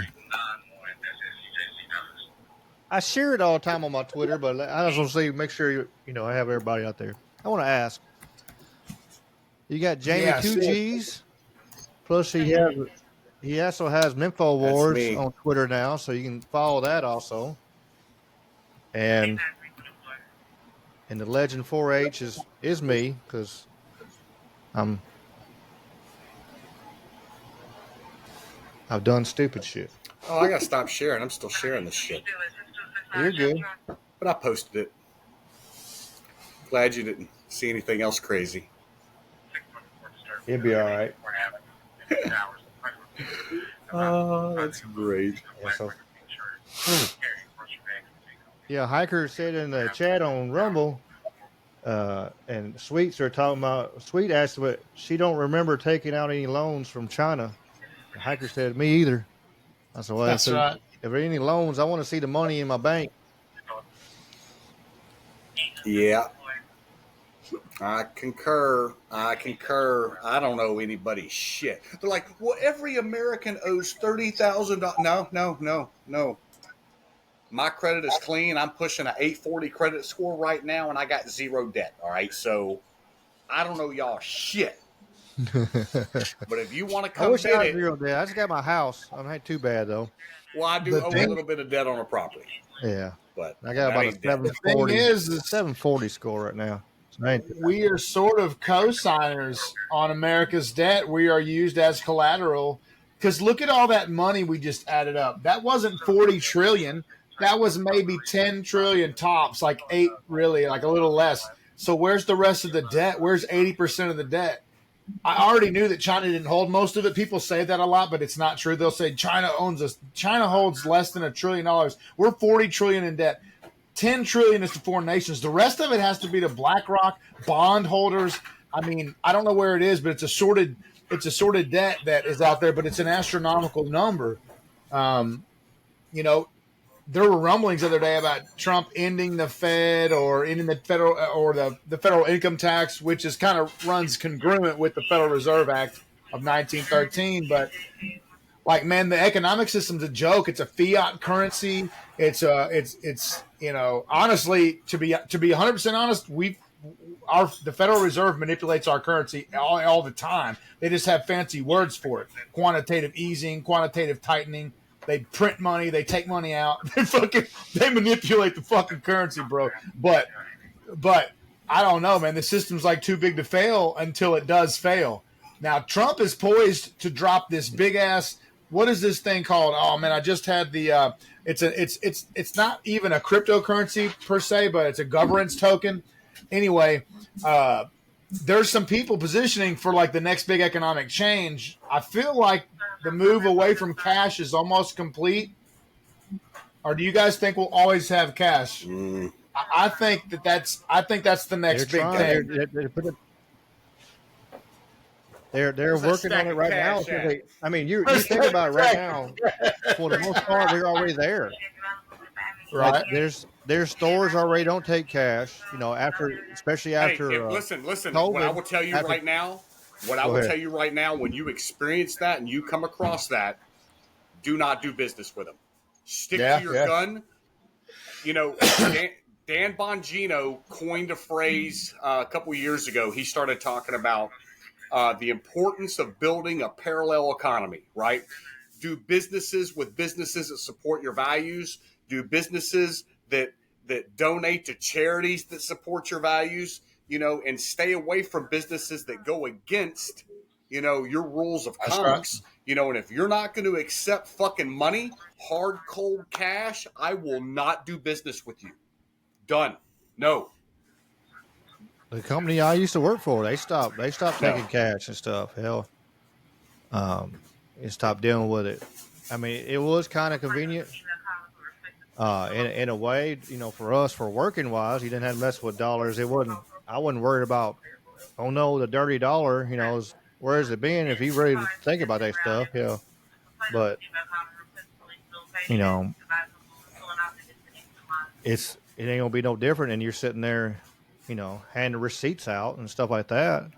I share it all the time on my Twitter, but I just want to see, make sure I have everybody out there. I want to ask. You got Jamie 2Gs, plus he also has Minfo Wars on Twitter now, so you can follow that also. And the Legend 4H is me, because I've done stupid shit. Oh, I gotta stop sharing. I'm still sharing this shit. You're good. But I posted it. Glad you didn't see anything else crazy. It'll be all right. Oh, that's great. Yeah, Hiker said in the chat on Rumble, and Sweets are talking about. Sweet asked, but she don't remember taking out any loans from China. Hiker said, me either. I said, well, that's right. If there are any loans, I want to see the money in my bank. Yeah. I concur. I don't owe anybody shit. They're like, well, every American owes $30,000. No. My credit is clean. I'm pushing an 840 credit score right now, and I got zero debt. All right, so I don't owe y'all shit. But if you want to come get it, zero debt. I just got my house. I ain't too bad though. Well, I do owe a little bit of debt on a property. Yeah, but I got about a 740 score right now. We are sort of co-signers on America's debt. We are used as collateral because look at all that money we just added up. That wasn't 40 trillion. That was maybe 10 trillion tops, like 8 really, like a little less. So where's the rest of the debt? Where's 80% of the debt? I already knew that China didn't hold most of it. People say that a lot, but it's not true. They'll say China owns us. China holds less than $1 trillion. We're 40 trillion in debt. 10 trillion is to foreign nations. The rest of it has to be to BlackRock, bond holders. I mean, I don't know where it is, but it's a sorted debt that is out there, but it's an astronomical number. There were rumblings the other day about Trump ending the Fed or ending the federal or the federal income tax, which is kind of runs congruent with the Federal Reserve Act of 1913. But like, man, the economic system's a joke. It's a fiat currency. It's honestly, to be 100% honest, the Federal Reserve manipulates our currency all the time. They just have fancy words for it: quantitative easing, quantitative tightening. They print money. They take money out. They manipulate the fucking currency, bro. But I don't know, man. The system's like too big to fail until it does fail. Now Trump is poised to drop this big ass. What is this thing called? Oh man, I just had the. It's not even a cryptocurrency per se, but it's a governance token. Anyway, there's some people positioning for like the next big economic change. I feel like the move away from cash is almost complete. Or do you guys think we'll always have cash? I think that's the next big thing. They're working on it right now. I mean, you think about it right now. For the most part, we're already there. Right? Like, there's stores already don't take cash. Especially after. Listen. COVID, what I will tell you right now. What I will tell you right now, when you experience that and you come across that, do not do business with them. Stick to your gun. You know, Dan Bongino coined a phrase a couple years ago. He started talking about the importance of building a parallel economy, right? Do businesses with businesses that support your values. Do businesses that donate to charities that support your values, you know, and stay away from businesses that go against, you know, your rules of commerce. Right. You know, and if you're not going to accept fucking money, hard, cold cash, I will not do business with you. Done. No. The company I used to work for, they stopped taking cash and stuff. Hell, it stopped dealing with it. I mean, it was kind of convenient. In a way, you know, for us, for working wise, you didn't have to mess with dollars. I wasn't worried about, oh no, the dirty dollar, you know, where's it been? If you really think about that stuff, yeah. But, you know, it ain't gonna be no different. And you're sitting there, you know, handing receipts out and stuff like that.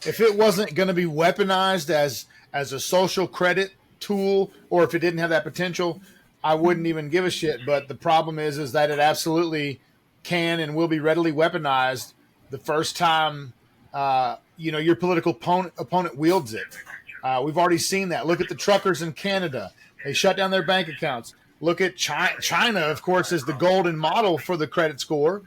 If it wasn't going to be weaponized as a social credit tool, or if it didn't have that potential, I wouldn't even give a shit. But the problem is that it absolutely can and will be readily weaponized the first time, you know, your political opponent wields it. We've already seen that. Look at the truckers in Canada. They shut down their bank accounts. Look at China, of course, is the golden model for the credit score.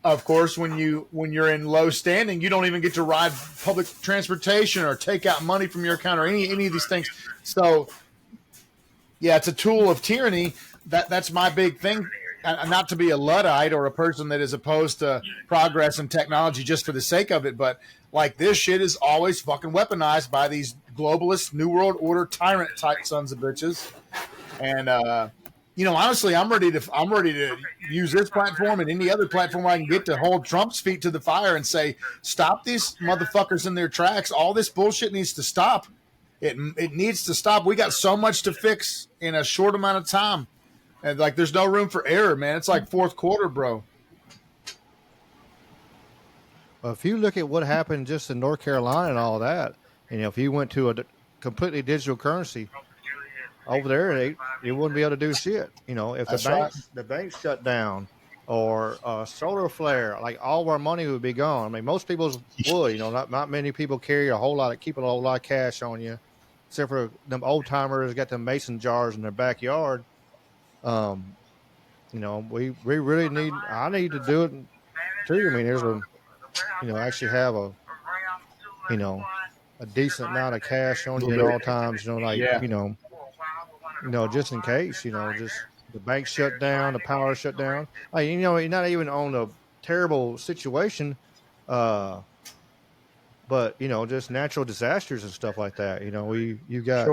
Of course, when you're in low standing, you don't even get to ride public transportation or take out money from your account or any of these things. So, yeah, it's a tool of tyranny. That's my big thing. Not to be a Luddite or a person that is opposed to progress and technology just for the sake of it, but like this shit is always fucking weaponized by these globalist New World Order tyrant type sons of bitches. And you know, honestly, I'm ready to use this platform and any other platform I can get to hold Trump's feet to the fire and say, stop these motherfuckers in their tracks. All this bullshit needs to stop. It needs to stop. We got so much to fix in a short amount of time. And like, there's no room for error, man. It's like fourth quarter, bro. Well, if you look at what happened just in North Carolina and all that, you know, if you went to a completely digital currency over there, they wouldn't be able to do shit. You know, if the bank shut down or solar flare, like all of our money would be gone. I mean, most people would, you know, not many people keep a whole lot of cash on you, except for them old timers got them mason jars in their backyard. You know, we really I need to do it too. I mean, there's you know, actually have you know, a decent amount of cash on you at all times, you know, like, you know, just in case, you know, just the bank shut down, the power shut down. Like, you know, you're not even on a terrible situation, but you know, just natural disasters and stuff like that. You know, you got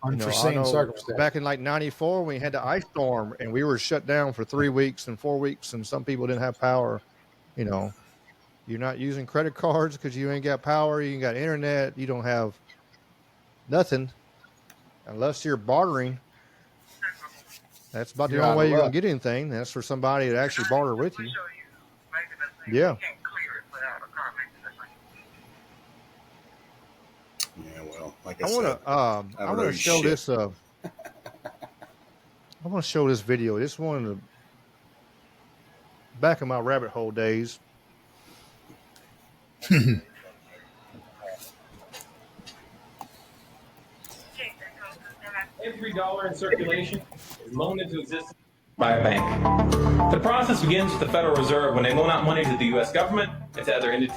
unforeseen circumstances. Back in like '94, we had the ice storm and we were shut down for 3 weeks and 4 weeks, and some people didn't have power. You know, you're not using credit cards because you ain't got power, you ain't got internet, you don't have nothing unless you're bartering. That's about the only way you're gonna get anything. That's for somebody to actually barter with you. Yeah. Yeah, well, like I said, I want to show this. I want to show this video. This one of the back in my rabbit hole days. Every dollar in circulation is loaned into existence by a bank. The process begins with the Federal Reserve when they loan out money to the U.S. government and to other entities.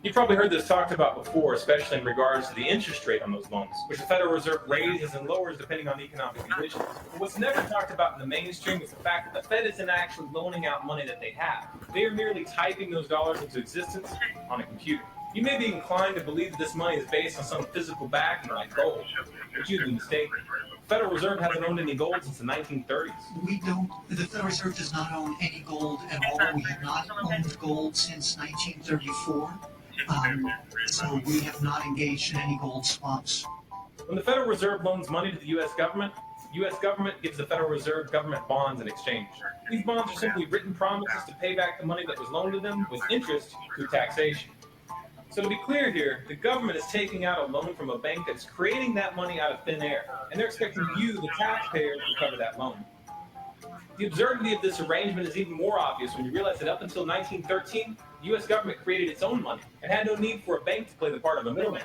You've probably heard this talked about before, especially in regards to the interest rate on those loans, which the Federal Reserve raises and lowers depending on the economic conditions. But what's never talked about in the mainstream is the fact that the Fed isn't actually loaning out money that they have. They are merely typing those dollars into existence on a computer. You may be inclined to believe that this money is based on some physical backing like gold, but you'd be mistaken. The Federal Reserve hasn't owned any gold since the 1930s. The Federal Reserve does not own any gold at all. We have not owned gold since 1934. So we have not engaged in any gold swaps. When the Federal Reserve loans money to the U.S. government gives the Federal Reserve government bonds in exchange. These bonds are simply written promises to pay back the money that was loaned to them with interest through taxation. So to be clear here, the government is taking out a loan from a bank that's creating that money out of thin air, and they're expecting you, the taxpayer, to cover that loan. The absurdity of this arrangement is even more obvious when you realize that up until 1913, the U.S. government created its own money and had no need for a bank to play the part of a middleman.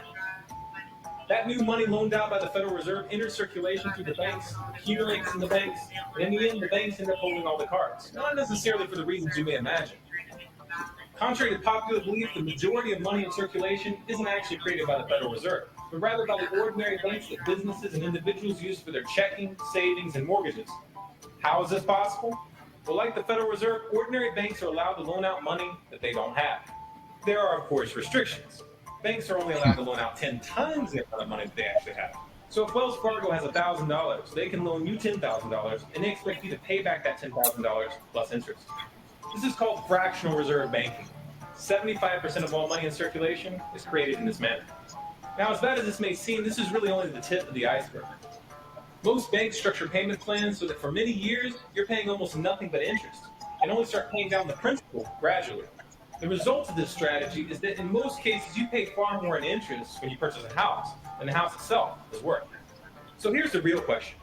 That new money loaned out by the Federal Reserve enters circulation through the banks, accumulates in the banks, and in the end, the banks end up holding all the cards. Not necessarily for the reasons you may imagine. Contrary to popular belief, the majority of money in circulation isn't actually created by the Federal Reserve, but rather by the ordinary banks that businesses and individuals use for their checking, savings, and mortgages. How is this possible? Well, like the Federal Reserve, ordinary banks are allowed to loan out money that they don't have. There are, of course, restrictions. Banks are only allowed to loan out 10 times the amount of money that they actually have. So if Wells Fargo has $1,000, they can loan you $10,000, and they expect you to pay back that $10,000 plus interest. This is called fractional reserve banking. 75% of all money in circulation is created in this manner. Now, as bad as this may seem, this is really only the tip of the iceberg. Most banks structure payment plans so that for many years, you're paying almost nothing but interest, and only start paying down the principal gradually. The result of this strategy is that in most cases, you pay far more in interest when you purchase a house than the house itself is worth. So here's the real question.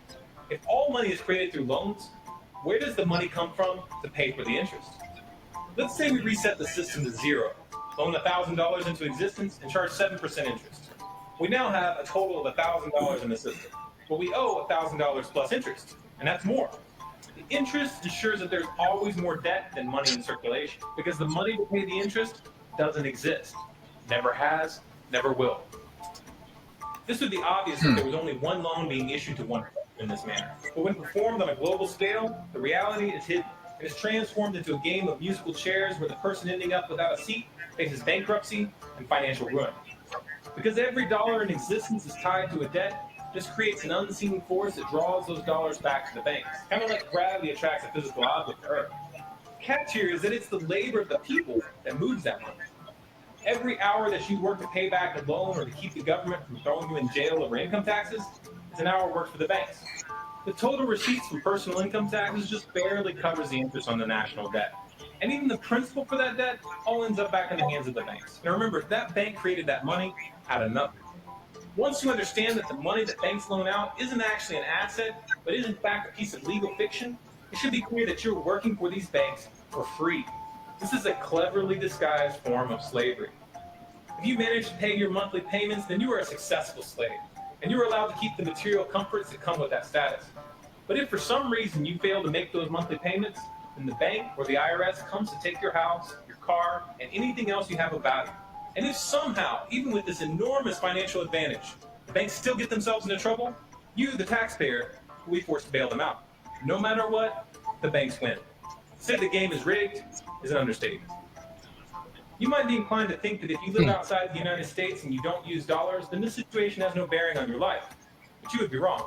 If all money is created through loans, where does the money come from to pay for the interest? Let's say we reset the system to zero, loan $1,000 into existence, and charge 7% interest. We now have a total of $1,000 in the system, but we owe $1,000 plus interest, and that's more. The interest ensures that there's always more debt than money in circulation, because the money to pay the interest doesn't exist. Never has, never will. This would be obvious if there was only one loan being issued to one person in this manner. But when performed on a global scale, the reality is hidden and is transformed into a game of musical chairs where the person ending up without a seat faces bankruptcy and financial ruin. Because every dollar in existence is tied to a debt, this creates an unseen force that draws those dollars back to the banks, kind of like gravity attracts a physical object to Earth. The catch here is that it's the labor of the people that moves that money. Every hour that you work to pay back a loan or to keep the government from throwing you in jail over income taxes is an hour worked for the banks. The total receipts from personal income taxes just barely covers the interest on the national debt. And even the principal for that debt all ends up back in the hands of the banks. Now remember, that bank created that money out of nothing. Once you understand that the money that banks loan out isn't actually an asset, but is in fact a piece of legal fiction, it should be clear that you're working for these banks for free. This is a cleverly disguised form of slavery. If you manage to pay your monthly payments, then you are a successful slave, and you are allowed to keep the material comforts that come with that status. But if for some reason you fail to make those monthly payments, then the bank or the IRS comes to take your house, your car, and anything else you have of value. And if somehow, even with this enormous financial advantage, the banks still get themselves into trouble, you, the taxpayer, will be forced to bail them out. No matter what, the banks win. To say the game is rigged is an understatement. You might be inclined to think that if you live outside the United States and you don't use dollars, then this situation has no bearing on your life. But you would be wrong.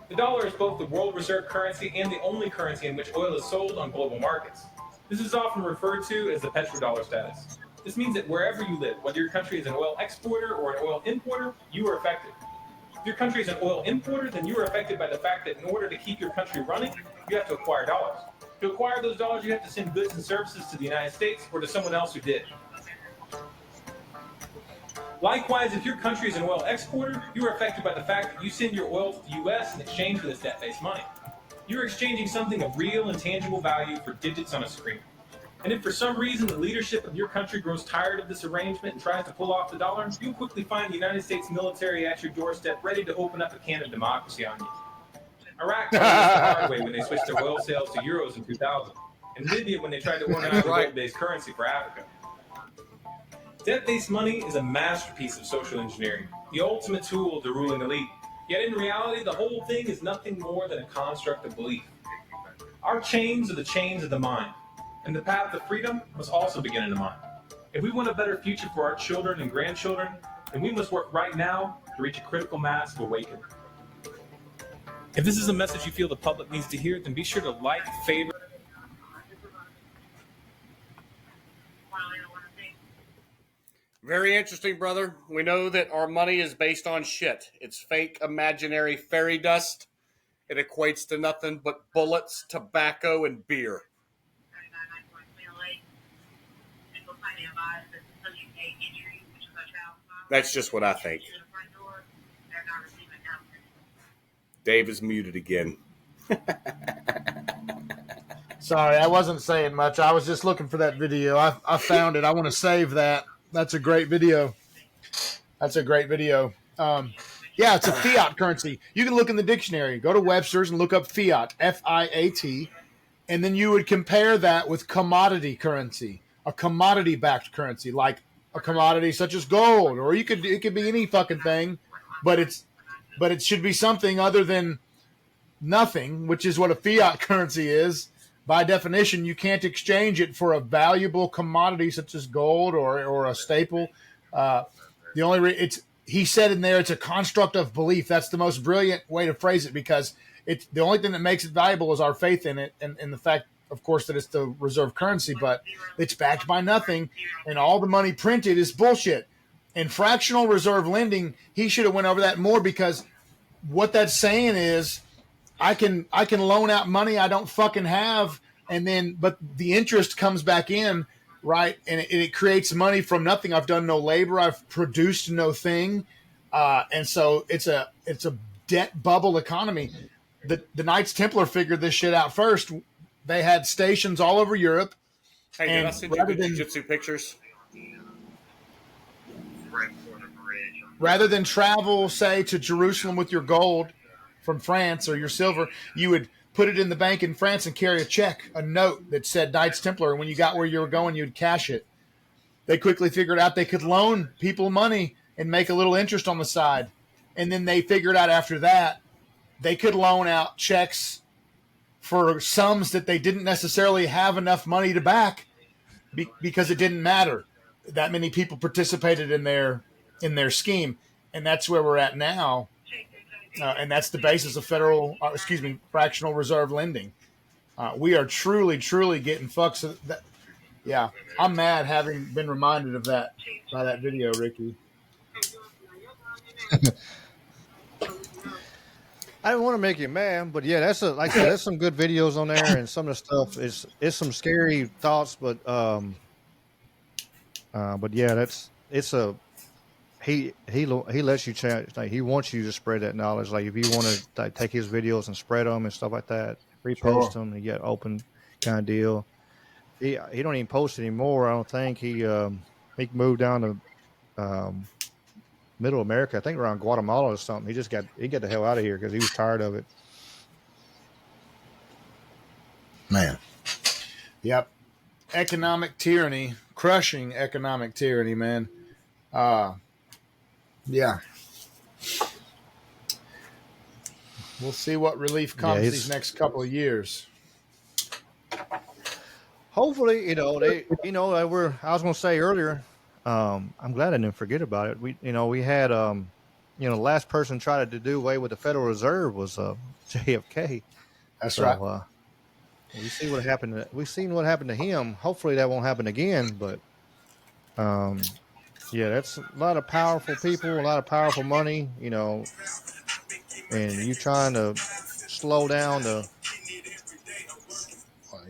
The dollar is both the world reserve currency and the only currency in which oil is sold on global markets. This is often referred to as the petrodollar status. This means that wherever you live, whether your country is an oil exporter or an oil importer, you are affected. If your country is an oil importer, then you are affected by the fact that in order to keep your country running, you have to acquire dollars. To acquire those dollars, you have to send goods and services to the United States or to someone else who did. Likewise, if your country is an oil exporter, you are affected by the fact that you send your oil to the U.S. in exchange for this debt-based money. You are exchanging something of real and tangible value for digits on a screen. And if for some reason the leadership of your country grows tired of this arrangement and tries to pull off the dollar, you'll quickly find the United States military at your doorstep ready to open up a can of democracy on you. Iraq learned this the hard way when they switched their oil sales to euros in 2000, and Libya when they tried to organize a gold-based currency for Africa. Debt-based money is a masterpiece of social engineering, the ultimate tool of the ruling elite. Yet in reality, the whole thing is nothing more than a construct of belief. Our chains are the chains of the mind, and the path to freedom must also begin in the mind. If we want a better future for our children and grandchildren, then we must work right now to reach a critical mass of awakening. If this is a message you feel the public needs to hear, then be sure to like, favorite. Very interesting, brother. We know that our money is based on shit. It's fake, imaginary fairy dust. It equates to nothing but bullets, tobacco, and beer. That's just what I think. Dave is muted again. Sorry, I wasn't saying much. I was just looking for that video. I found it. I want to save that. That's a great video. That's a great video. Yeah, it's a fiat currency. You can look in the dictionary. Go to Webster's and look up fiat, F-I-A-T, and then you would compare that with commodity currency, a commodity-backed currency, like a commodity such as gold, or it could be any fucking thing, but it should be something other than nothing, which is what a fiat currency is. By definition, you can't exchange it for a valuable commodity such as gold or a staple. The only he said in there, it's a construct of belief. That's the most brilliant way to phrase it, because it's the only thing that makes it valuable is our faith in it, and the fact, of course, that it's the reserve currency, but it's backed by nothing, and all the money printed is bullshit. And fractional reserve lending, he should have went over that more, because what that's saying is, I can loan out money I don't fucking have, but the interest comes back in, right? And it creates money from nothing. I've done no labor. I've produced no thing, and so it's a debt bubble economy. The Knights Templar figured this shit out first. They had stations all over Europe. Hey, did I send you good jiu-jitsu pictures? Rather than travel, say, to Jerusalem with your gold from France or your silver, you would put it in the bank in France and carry a check, a note that said Knights Templar. And when you got where you were going, you'd cash it. They quickly figured out they could loan people money and make a little interest on the side. And then they figured out after that they could loan out checks for sums that they didn't necessarily have enough money to back because it didn't matter. That many people participated in their scheme. And that's where we're at now. And that's the basis of fractional reserve lending. We are truly, truly getting fucked. So yeah, I'm mad having been reminded of that by that video, Ricky. I didn't want to make you mad, but yeah, that's there's some good videos on there, and some of the stuff is some scary thoughts, but yeah, he lets you change. Like, he wants you to spread that knowledge. Like, if you want to take his videos and spread them and stuff like that, repost them and get open kind of deal. He don't even post anymore. I don't think he moved down to Middle America. I think around Guatemala or something. He got the hell out of here because he was tired of it. Man. Yep. Economic tyranny, crushing economic tyranny, man. Yeah. We'll see what relief comes these next couple of years. Hopefully, I was going to say earlier, I'm glad I didn't forget about it. We had, the last person tried to do away with the Federal Reserve was JFK. That's right. We see what happened. We've seen what happened to him. Hopefully that won't happen again. But, yeah, that's a lot of powerful people, a lot of powerful money, and you trying to slow down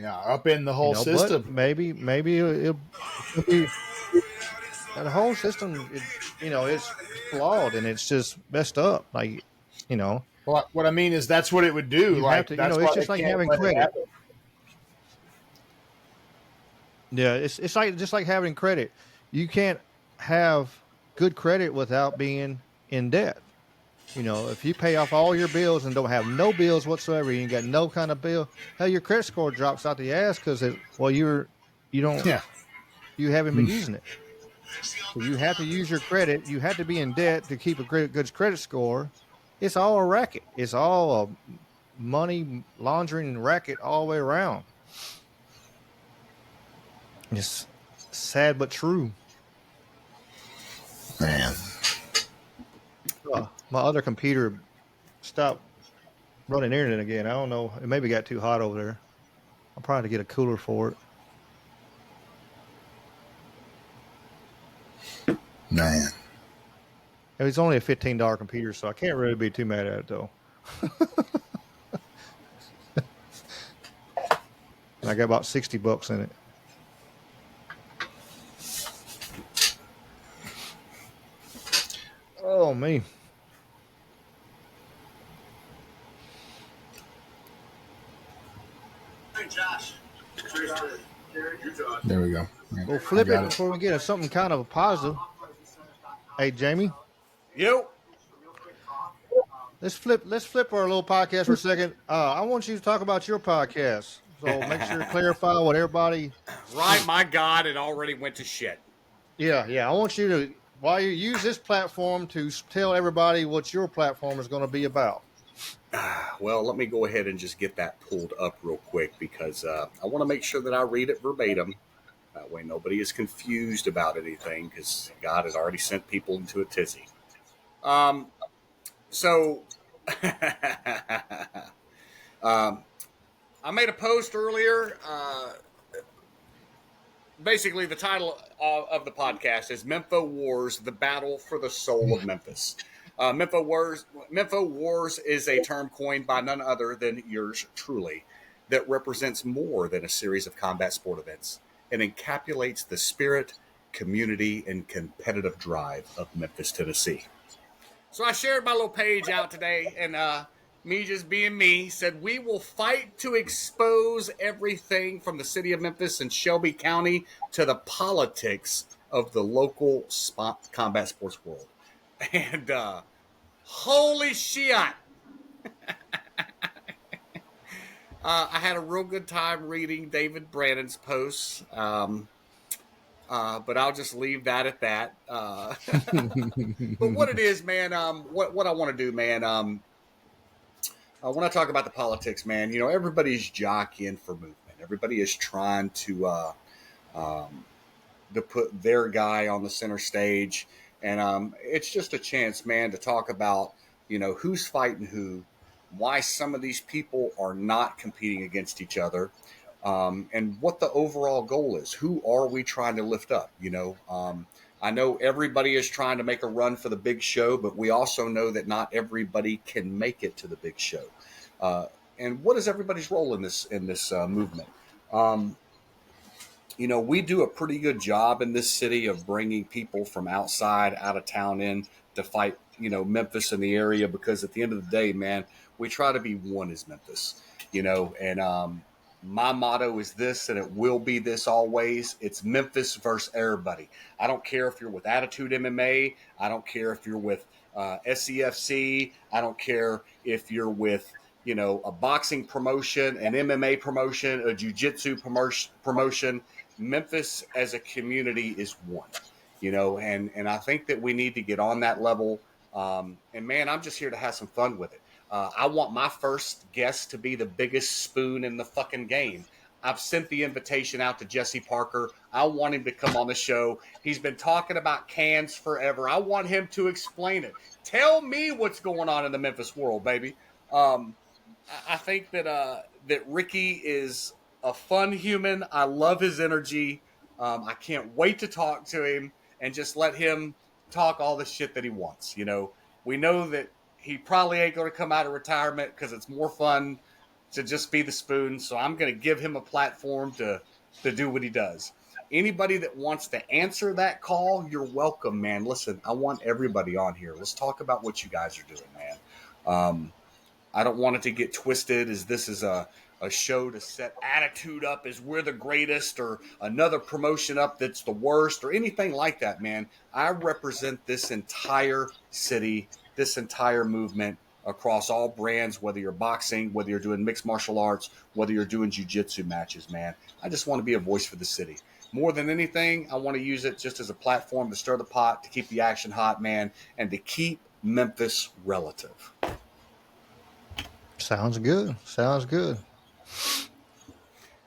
up in the whole system. But maybe it'll be the whole system. It's flawed and it's just messed up. Like, Well, what I mean is that's what it would do. It's just like having credit. Yeah, it's just like having credit. You can't have good credit without being in debt. If you pay off all your bills and don't have no bills whatsoever, you ain't got no kind of bill, hell, your credit score drops out the ass because you haven't been using it. So you have to use your credit. You have to be in debt to keep a good credit score. It's all a racket. It's all a money laundering racket all the way around. It's sad but true. Man. My other computer stopped running internet again. I don't know. It maybe got too hot over there. I'll probably get a cooler for it. Man. It was only a $15 computer, so I can't really be too mad at it, though. I got about $60 in it. Oh, me. Hey, Josh. There we go. We'll I flip it got it. before we get into something kind of a positive. Hey, Jamie, You. let's flip our little podcast for a second. I want you to talk about your podcast. So make sure to clarify what everybody. Right, my God, it already went to shit. Yeah. I want you to, while you use this platform, to tell everybody what your platform is going to be about. Well, let me go ahead and just get that pulled up real quick because I want to make sure that I read it verbatim. That way nobody is confused about anything because God had already sent people into a tizzy. So I made a post earlier. Basically, the title of the podcast is Mempho Wars, the Battle for the Soul of Memphis. Mempho Wars is a term coined by none other than yours truly that represents more than a series of combat sport events. It encapsulates the spirit, community, and competitive drive of Memphis, Tennessee. So I shared my little page out today, and me just being me said, we will fight to expose everything from the city of Memphis and Shelby County to the politics of the local combat sports world. And holy shit. I had a real good time reading David Brannon's posts. But I'll just leave that at that. But what it is, man, what I want to do, man, when I talk about the politics, man, you know, everybody's jockeying for movement. Everybody is trying to put their guy on the center stage. And it's just a chance, man, to talk about, you know, who's fighting who, why some of these people are not competing against each other. And what the overall goal is. Who are we trying to lift up? You know, I know everybody is trying to make a run for the big show, but we also know that not everybody can make it to the big show. And what is everybody's role in this movement? You know, we do a pretty good job in this city of bringing people from outside, out of town in to fight, you know, Memphis in the area, because at the end of the day, man, we try to be one as Memphis, you know, and my motto is this, and it will be this always. It's Memphis versus everybody. I don't care if you're with Attitude MMA. I don't care if you're with SCFC. I don't care if you're with, you know, a boxing promotion, an MMA promotion, a jiu-jitsu promotion. Memphis as a community is one, you know, and I think that we need to get on that level. And man, I'm just here to have some fun with it. I want my first guest to be the biggest spoon in the fucking game. I've sent the invitation out to Jesse Parker. I want him to come on the show. He's been talking about cans forever. I want him to explain it. Tell me what's going on in the Memphis world, baby. I think that Ricky is a fun human. I love his energy. I can't wait to talk to him and just let him talk all the shit that he wants. You know, we know that he probably ain't going to come out of retirement because it's more fun to just be the spoon. So I'm going to give him a platform to do what he does. Anybody that wants to answer that call, you're welcome, man. Listen, I want everybody on here. Let's talk about what you guys are doing, man. I don't want it to get twisted as this is a show to set Attitude up as we're the greatest, or another promotion up that's the worst, or anything like that, man. I represent this entire city, this entire movement across all brands, whether you're boxing, whether you're doing mixed martial arts, whether you're doing jiu-jitsu matches, man. I just want to be a voice for the city. More than anything, I want to use it just as a platform to stir the pot, to keep the action hot, man, and to keep Memphis relative. Sounds good. Sounds good.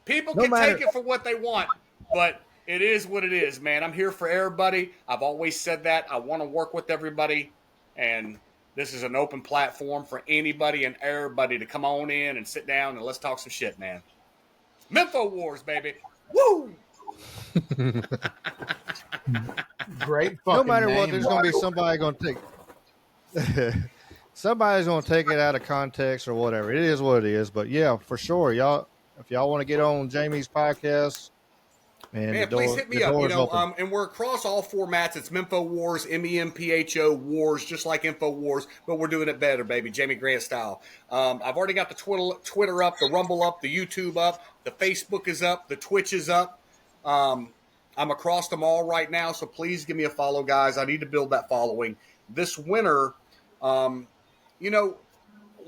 People can take it for what they want, but it is what it is, man. I'm here for everybody. I've always said that. I want to work with everybody, and this is an open platform for anybody and everybody to come on in and sit down and let's talk some shit, man. Mempho Wars, baby. Woo! Great fucking No matter what, name, there's going to be somebody going to take somebody's going to take it out of context or whatever. It is what it is. But yeah, for sure, y'all. If y'all want to get on Jamie's podcast, Man, Man, please hit me up. And we're across all formats. It's Mempo Wars, MEMPHO Wars, just like Info Wars, but we're doing it better, baby. Jamie Grant style. I've already got the Twitter up, the Rumble up, the YouTube up, the Facebook is up, the Twitch is up. I'm across them all right now, so please give me a follow, guys. I need to build that following. This winter,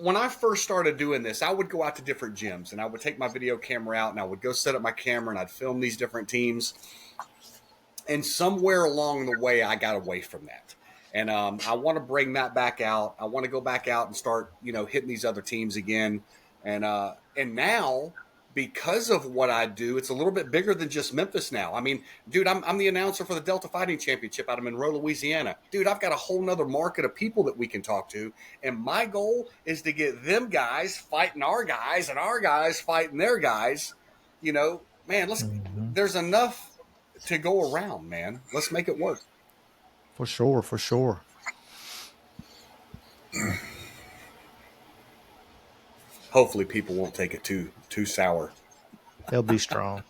when I first started doing this, I would go out to different gyms and I would take my video camera out and I would go set up my camera and I'd film these different teams. And somewhere along the way, I got away from that. And I want to bring that back out. I want to go back out and start, hitting these other teams again. And now, because of what I do, it's a little bit bigger than just Memphis now. I mean, dude, I'm the announcer for the Delta Fighting Championship out of Monroe, Louisiana. Dude, I've got a whole nother market of people that we can talk to. And my goal is to get them guys fighting our guys and our guys fighting their guys. Man, there's enough to go around, man. Let's make it work. For sure. Hopefully people won't take it too sour. They'll be strong.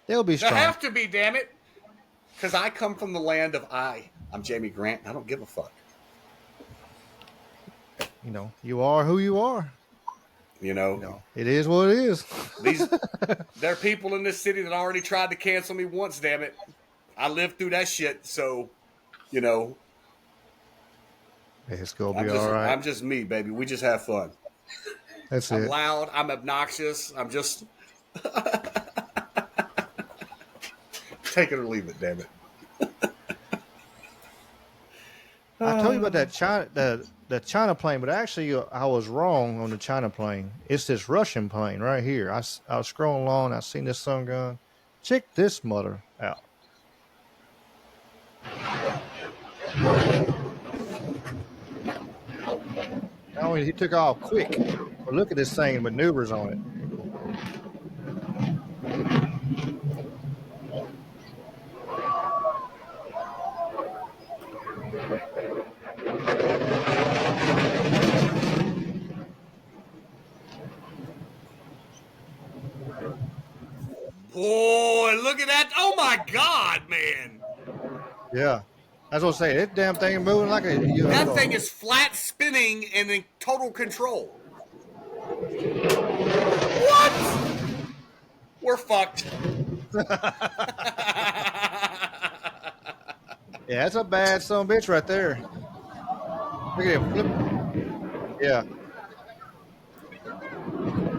They have to be, damn it. Because I come from the land of I'm Jamie Grant. I don't give a fuck. You are who you are. It is what it is. There are people in this city that already tried to cancel me once, damn it. I lived through that shit, so, It's going to be all right. I'm just me, baby. We just have fun. That's I'm loud. I'm obnoxious. I'm just... Take it or leave it, damn it. I told you about that the China plane, but actually I was wrong on the China plane. It's this Russian plane right here. I was scrolling along. I seen this sun gun. Check this mother out. Now he took off quick. But look at this thing and maneuvers on it. Boy, look at that. Oh, my God, man. Yeah. That's what I'm saying. That damn thing is moving like a UFO. That thing is flat spinning and in total control. What? We're fucked. Yeah, that's a bad son of a bitch right there. Look at him. Yeah.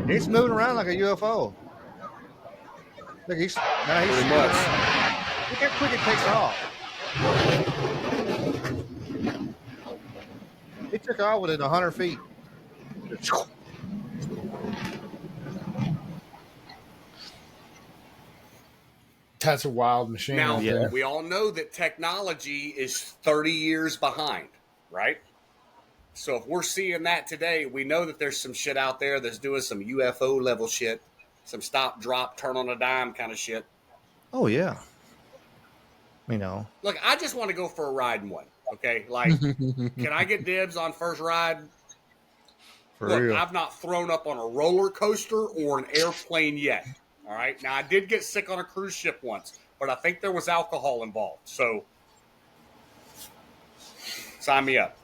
He's moving around like a UFO. Look, he's pretty much. Look how quick it takes off. He took off within 100 feet. That's a wild machine. Now, we all know that technology is 30 years behind, right? So if we're seeing that today, we know that there's some shit out there that's doing some UFO level shit, some stop, drop, turn on a dime kind of shit. Oh, yeah. Look, I just want to go for a ride in one, okay? Like, can I get dibs on first ride? Look, real. I've not thrown up on a roller coaster or an airplane yet, all right? Now, I did get sick on a cruise ship once, but I think there was alcohol involved, so sign me up.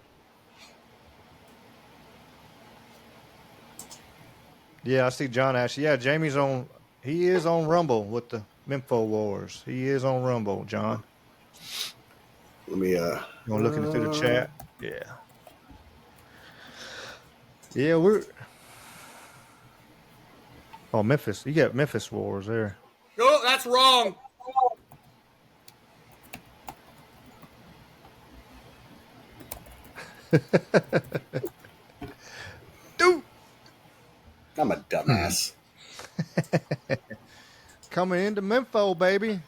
Yeah, I see John Ashley. Yeah, Jamie's on. He is on Rumble with the Memphis Wars. He is on Rumble, John. Let me You want to look through the chat? Yeah. Yeah, we're. Oh, Memphis. You got Memphis Wars there. Oh, that's wrong. Dude. I'm a dumbass. Coming into Memphis, baby.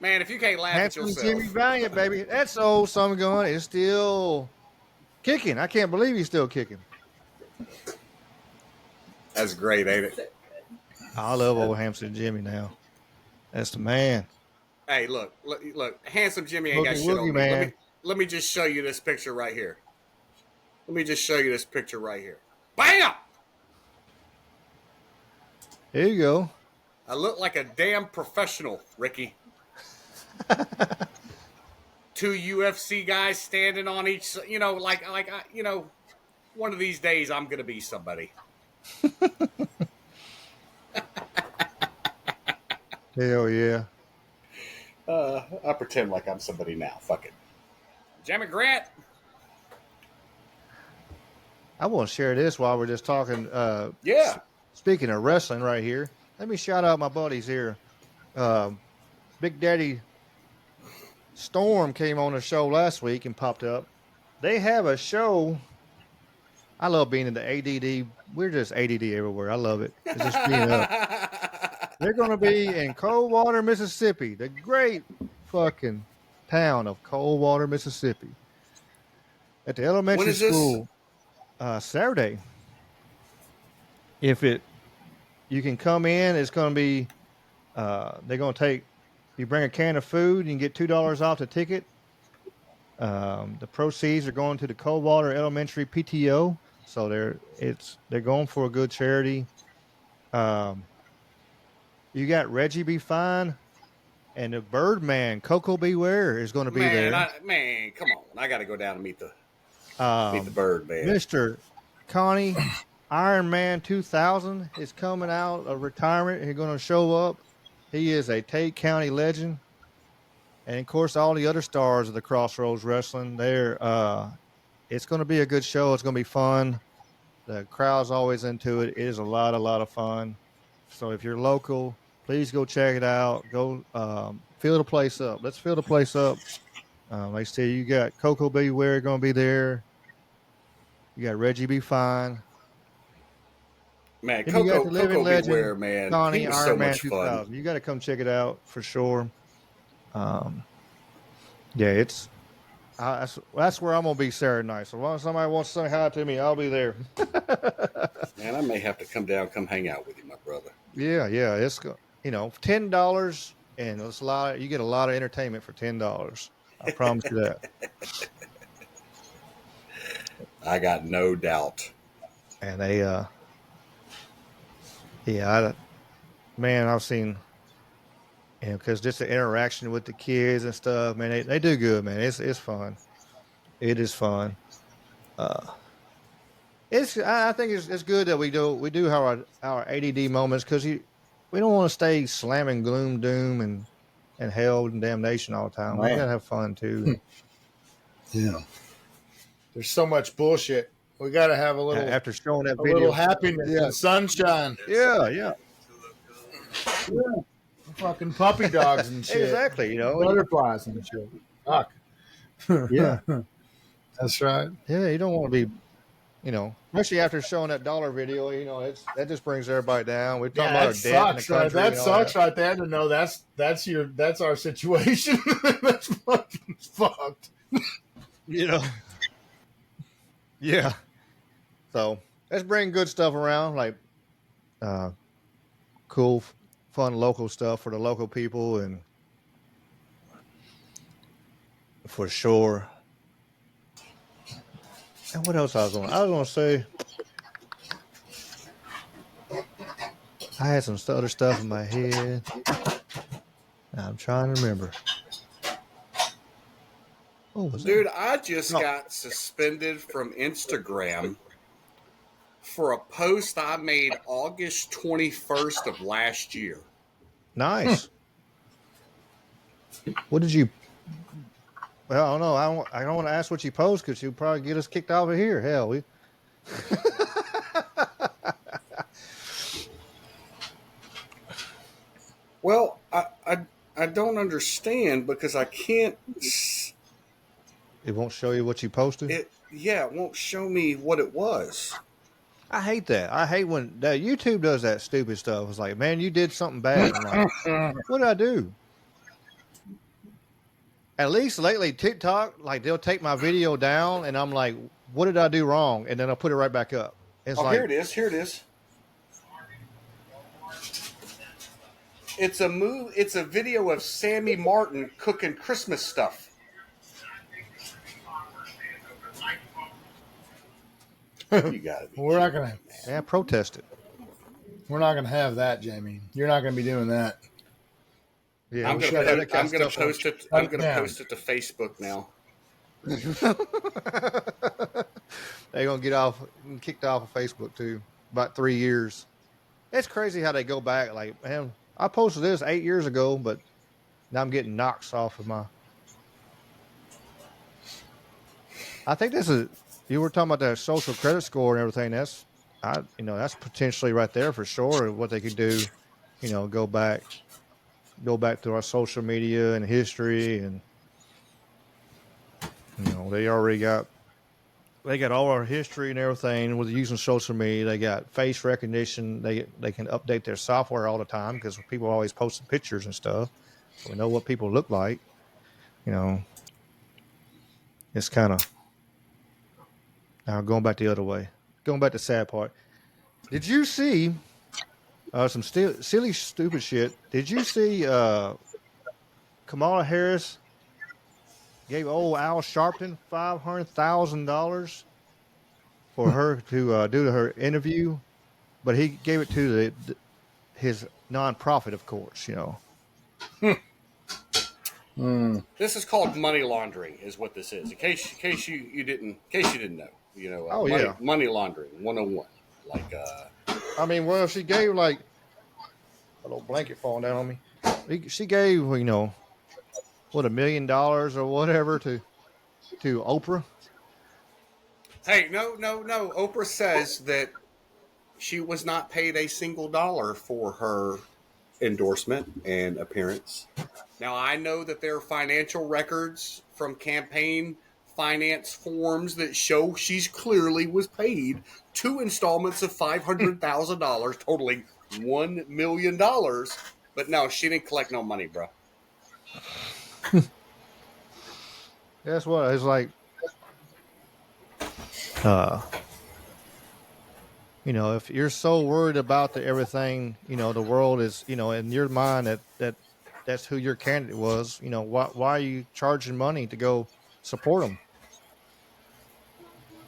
Man, if you can't laugh at yourself. Jimmy Valiant, baby. That's old summer gun is still kicking. I can't believe he's still kicking. That's great, ain't it? I love old Hampton Jimmy now. That's the man. Hey, look. Handsome Jimmy ain't got shit on me. Man. Let me just show you this picture right here. Bam! There you go. I look like a damn professional, Ricky. Two UFC guys standing on each, one of these days I'm going to be somebody. Hell yeah. I pretend like I'm somebody now. Fuck it. Jamie Grant. I want to share this while we're just talking. Yeah. Speaking of wrestling right here, let me shout out my buddies here. Big Daddy Storm came on the show last week and popped up. They have a show. I love being in the ADD. We're just ADD everywhere. I love it. It's just being up. They're going to be in Coldwater, Mississippi, the great fucking town of Coldwater, Mississippi, at the elementary school. Saturday. You can come in, it's going to be. They're going to take. You bring a can of food, you can get $2 off the ticket. The proceeds are going to the Coldwater Elementary PTO, so they're going for a good charity. You got Reggie B. Fine and the Birdman, Coco Beware, is going to be there. Come on. I got to go down and meet the Birdman. Mr. Connie, Iron Man 2000 is coming out of retirement. He's going to show up. He is a Tate County legend. And, of course, all the other stars of the Crossroads Wrestling, it's going to be a good show. It's going to be fun. The crowd's always into it. It is a lot of fun. So if you're local, please go check it out. Go fill the place up. Let's fill the place up. Like I said, you got Coco Beware going to be there. You got Reggie B. Fine. Man, Coco Beware, man. Connie, he was Iron so Man much 2000. fun. You got to come check it out for sure. Yeah, that's where I'm going to be Saturday night. So as long as somebody wants to say hi to me, I'll be there. Man, I may have to come hang out with you, my brother. Yeah. It's $10, and it's you get a lot of entertainment for $10. I promise you that. I got no doubt. And they, I've seen, because just the interaction with the kids and stuff, man, they do good, man. It's fun. It is fun. I think it's good that we do have our ADD moments, because we don't want to stay slamming gloom, doom, and hell and damnation all the time. We gotta have fun too. Yeah. There's so much bullshit. We got to have a little after showing that video, little happiness and sunshine. Yeah. Fucking puppy dogs and shit. Exactly. Butterflies and shit. Fuck. Yeah. That's right. Yeah, you don't want to be, especially after showing that dollar video. That just brings everybody down. We're talking about our debt in the country. That sucks right there to know that's our situation. That's fucking fucked. Yeah. So let's bring good stuff around, like cool, fun local stuff for the local people, and for sure. And what else I was going to say? I had some other stuff in my head. I'm trying to remember. Dude, I just got suspended from Instagram for a post I made August 21st of last year. Nice. What did you? Well, I don't know. I don't want to ask what you post, because you'll probably get us kicked out of here. Hell, we. Well, I don't understand, because I can't. It won't show you what you posted? It won't show me what it was. I hate that. I hate when YouTube does that stupid stuff. It's like, man, you did something bad. I'm like, what did I do? At least lately, TikTok, like, they'll take my video down, and I'm like, what did I do wrong? And then I'll put it right back up. It's here it is. It's a video of Sammy Martin cooking Christmas stuff. You got it. We're not gonna. Yeah, protest it. We're not going to have that, Jamie. You're not going to be doing that. Yeah, I'm gonna post it. I'm gonna post it to Facebook now. They're gonna get kicked off of Facebook too. About 3 years. It's crazy how they go back. Like, man, I posted this 8 years ago, but now I'm getting knocks off of my. I think this is. You were talking about that social credit score and everything. That's potentially right there for sure. What they could do, go back to our social media and history, and they got all our history and everything with using social media. They got face recognition. They can update their software all the time because people are always posting pictures and stuff, so we know what people look like. It's kind of now going back the other way. Going back to the sad part. Did you see some silly, stupid shit? Did you see Kamala Harris gave old Al Sharpton $500,000 for her to do her interview, but he gave it to his nonprofit, of course. This is called money laundering, is what this is. In case you didn't know, money laundering 101. Like, well, she gave a little blanket falling down on me. She gave $1 million or whatever to Oprah. Hey, no. Oprah says that she was not paid a single dollar for her endorsement and appearance. Now, I know that there are financial records from campaign finance forms that show she's clearly was paid 2 installments of $500,000, totaling $1 million. But no, she didn't collect no money, bro. That's what it's like. If you're so worried about everything, the world is, in your mind that's who your candidate was. Why are you charging money to go support them?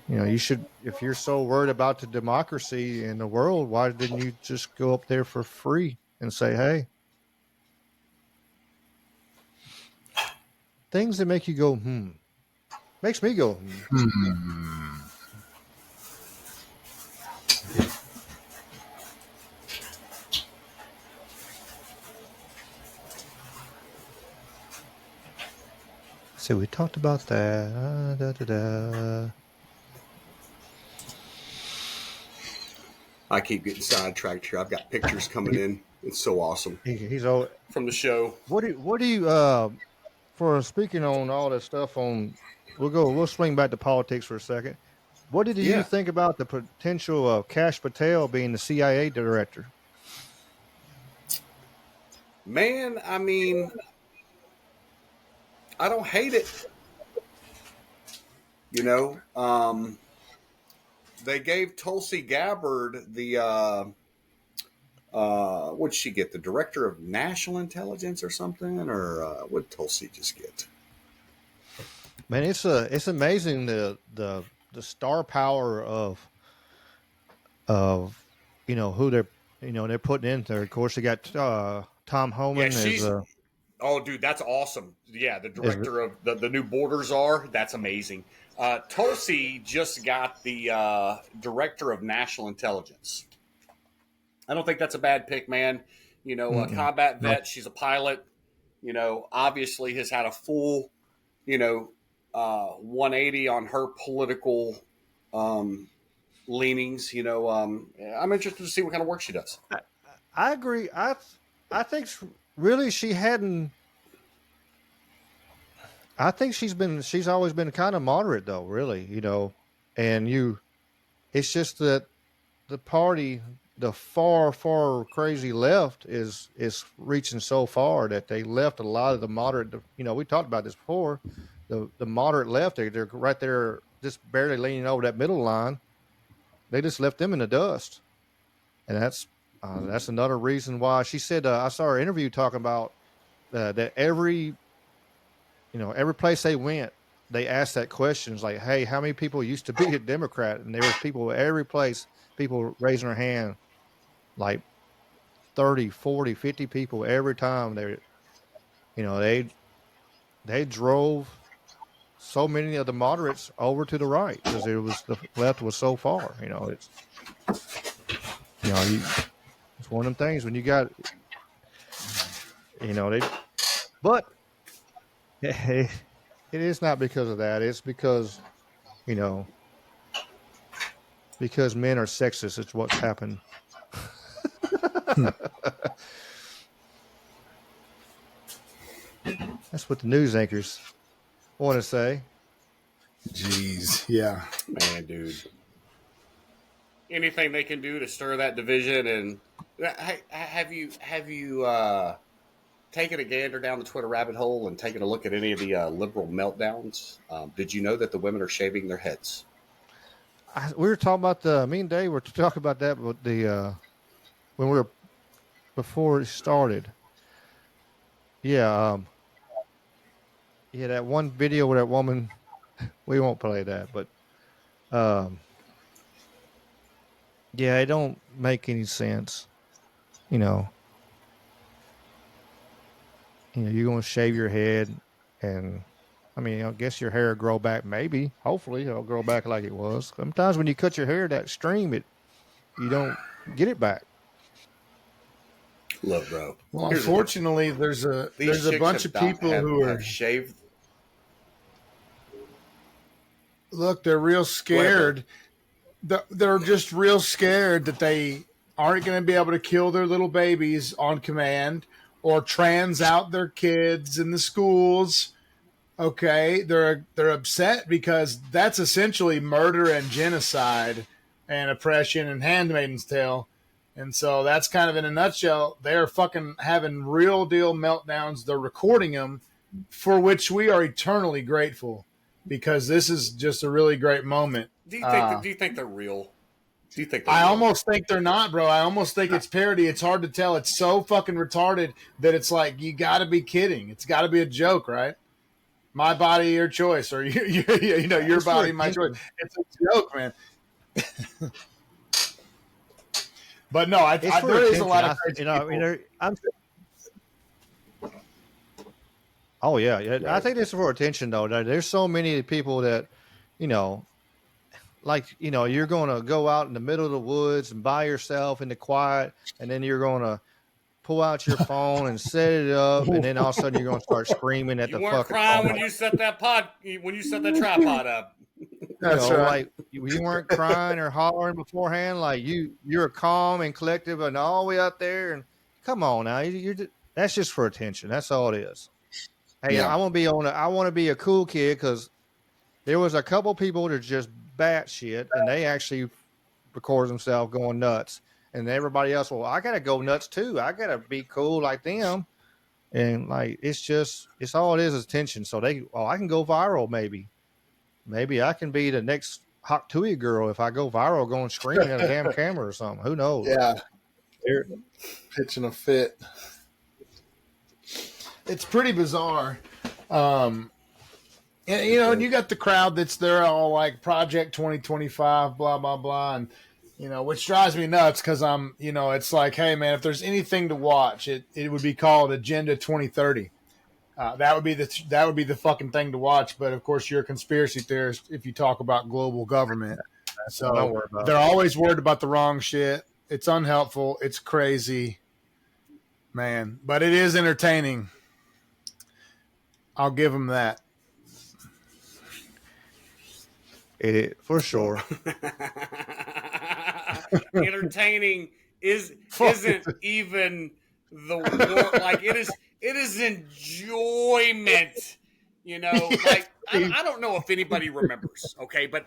You should, if you're so worried about the democracy in the world, why didn't you just go up there for free and say, hey, things that make you go, makes me go, So we talked about that. I keep getting sidetracked here. I've got pictures coming in. It's so awesome. He's all from the show. What do you for speaking on all this stuff we'll swing back to politics for a second. What did you think about the potential of Kash Patel being the CIA director? Man, I don't hate it. They gave Tulsi Gabbard the what'd she get? The director of national intelligence or something, or what did Tulsi just get? Man, it's amazing the star power of who they're putting in there. Of course, they got Tom Homan oh, dude, that's awesome. Yeah, the director of the new Borders are. That's amazing. Tulsi just got the director of national intelligence. I don't think that's a bad pick, man. A combat vet. She's a pilot. Obviously has had a full, 180 on her political leanings. I'm interested to see what kind of work she does. I agree. I think really she hadn't. I think she's always been kind of moderate though, really, and it's just that the party, the far crazy left is reaching so far that they left a lot of the moderate, we talked about this before, the moderate left, they're right there just barely leaning over that middle line. They just left them in the dust. And that's another reason why she said, I saw her interview talking about that every place they went, they asked that question. It's like, hey, how many people used to be a Democrat? And there was people at every place, people raising their hand, like, 30, 40, 50 people every time they drove so many of the moderates over to the right because the left was so far. It's one of them things when you got they, but it is not because of that. It's because you know because men are sexist. It's what's happened. That's what the news anchors want to say. Jeez, yeah, man, dude. Anything they can do to stir that division, and have you taken a gander down the Twitter rabbit hole and taken a look at any of the liberal meltdowns? Did you know that the women are shaving their heads? We were talking about me and Dave were talking about that, but when we were before it started. Yeah, that one video with that woman. We won't play that, but yeah, it don't make any sense. You're gonna shave your head, and I guess your hair will grow back. Maybe, hopefully, it'll grow back like it was. Sometimes when you cut your hair that extreme, you don't get it back. Look, bro. Well, unfortunately, there's a bunch of people who are shaved. Look, they're real scared. They're just real scared that they aren't going to be able to kill their little babies on command or trans out their kids in the schools. Okay, they're upset because that's essentially murder and genocide and oppression and Handmaid's Tale. And so that's kind of in a nutshell. They're fucking having real deal meltdowns. They're recording them, for which we are eternally grateful, because this is just a really great moment. Do you think they're real? Do you think I almost think they're not, bro. I almost think it's parody. It's hard to tell. It's so fucking retarded that it's like, you got to be kidding. It's got to be a joke, right? My body, your choice, or your body, my choice. It's a joke, man. But no, there is a lot of crazy oh yeah. I think this is for attention though. There's so many people that, you're going to go out in the middle of the woods and by yourself in the quiet, and then you're going to pull out your phone and set it up, and then all of a sudden you're going to start screaming at the fucking. You weren't crying when you set that tripod up. That's right. Like you weren't crying or hollering beforehand. Like you're calm and collective and all the way out there. And come on now, that's just for attention. That's all it is. Hey, yeah. I want to be a cool kid because there was a couple people that are just batshit, and they actually record themselves going nuts. And everybody else, well, I gotta go nuts too. I gotta be cool like them. And like it's all it is attention. So I can go viral maybe. Maybe I can be the next Hot Tui girl if I go viral going screaming at a damn camera or something. Who knows? Yeah. They're pitching a fit. It's pretty bizarre. And you got the crowd that's there all like Project 2025, blah, blah, blah. And, which drives me nuts because it's like, hey, man, if there's anything to watch, it would be called Agenda 2030. That would be the fucking thing to watch. But of course, you're a conspiracy theorist if you talk about global government. So they're always worried about the wrong shit. It's unhelpful. It's crazy, man. But it is entertaining. I'll give them that. It for sure. Entertaining isn't even the word. Like it is enjoyment. Like I don't know if anybody remembers. Okay, but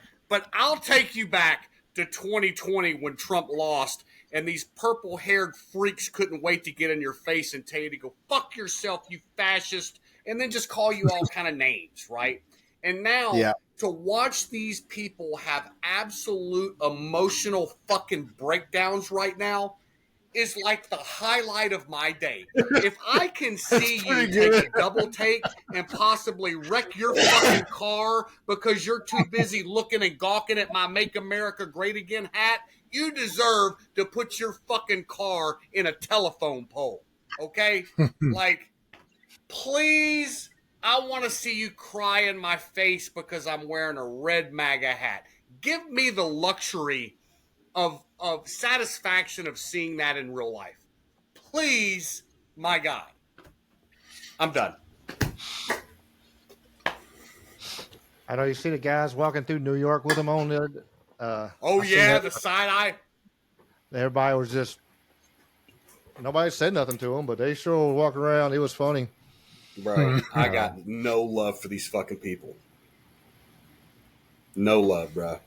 I'll take you back to 2020 when Trump lost, and these purple-haired freaks couldn't wait to get in your face and tell you to go fuck yourself, you fascist, and then just call you all kind of names, right? And now to watch these people have absolute emotional fucking breakdowns right now, is like the highlight of my day. If I can see you take a double take and possibly wreck your fucking car because you're too busy looking and gawking at my Make America Great Again hat, you deserve to put your fucking car in a telephone pole. Okay? Like, please, I want to see you cry in my face because I'm wearing a red MAGA hat. Give me the luxury of satisfaction of seeing that in real life. Please, my God. I'm done. I know you see the guys walking through New York with them on there. Oh, yeah, the side eye. Everybody was just, nobody said nothing to them, but they sure walked around. It was funny. Bro, I got no love for these fucking people. No love, bro.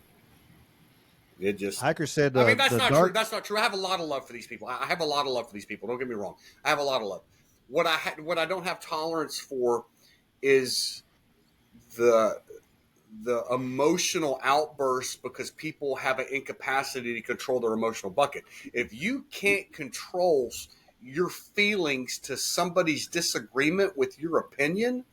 It just. Hiker said, I mean, that's not true. That's not true. I have a lot of love for these people. I have a lot of love for these people. Don't get me wrong. I have a lot of love. What I don't have tolerance for is the emotional outbursts because people have an incapacity to control their emotional bucket. If you can't control your feelings to somebody's disagreement with your opinion,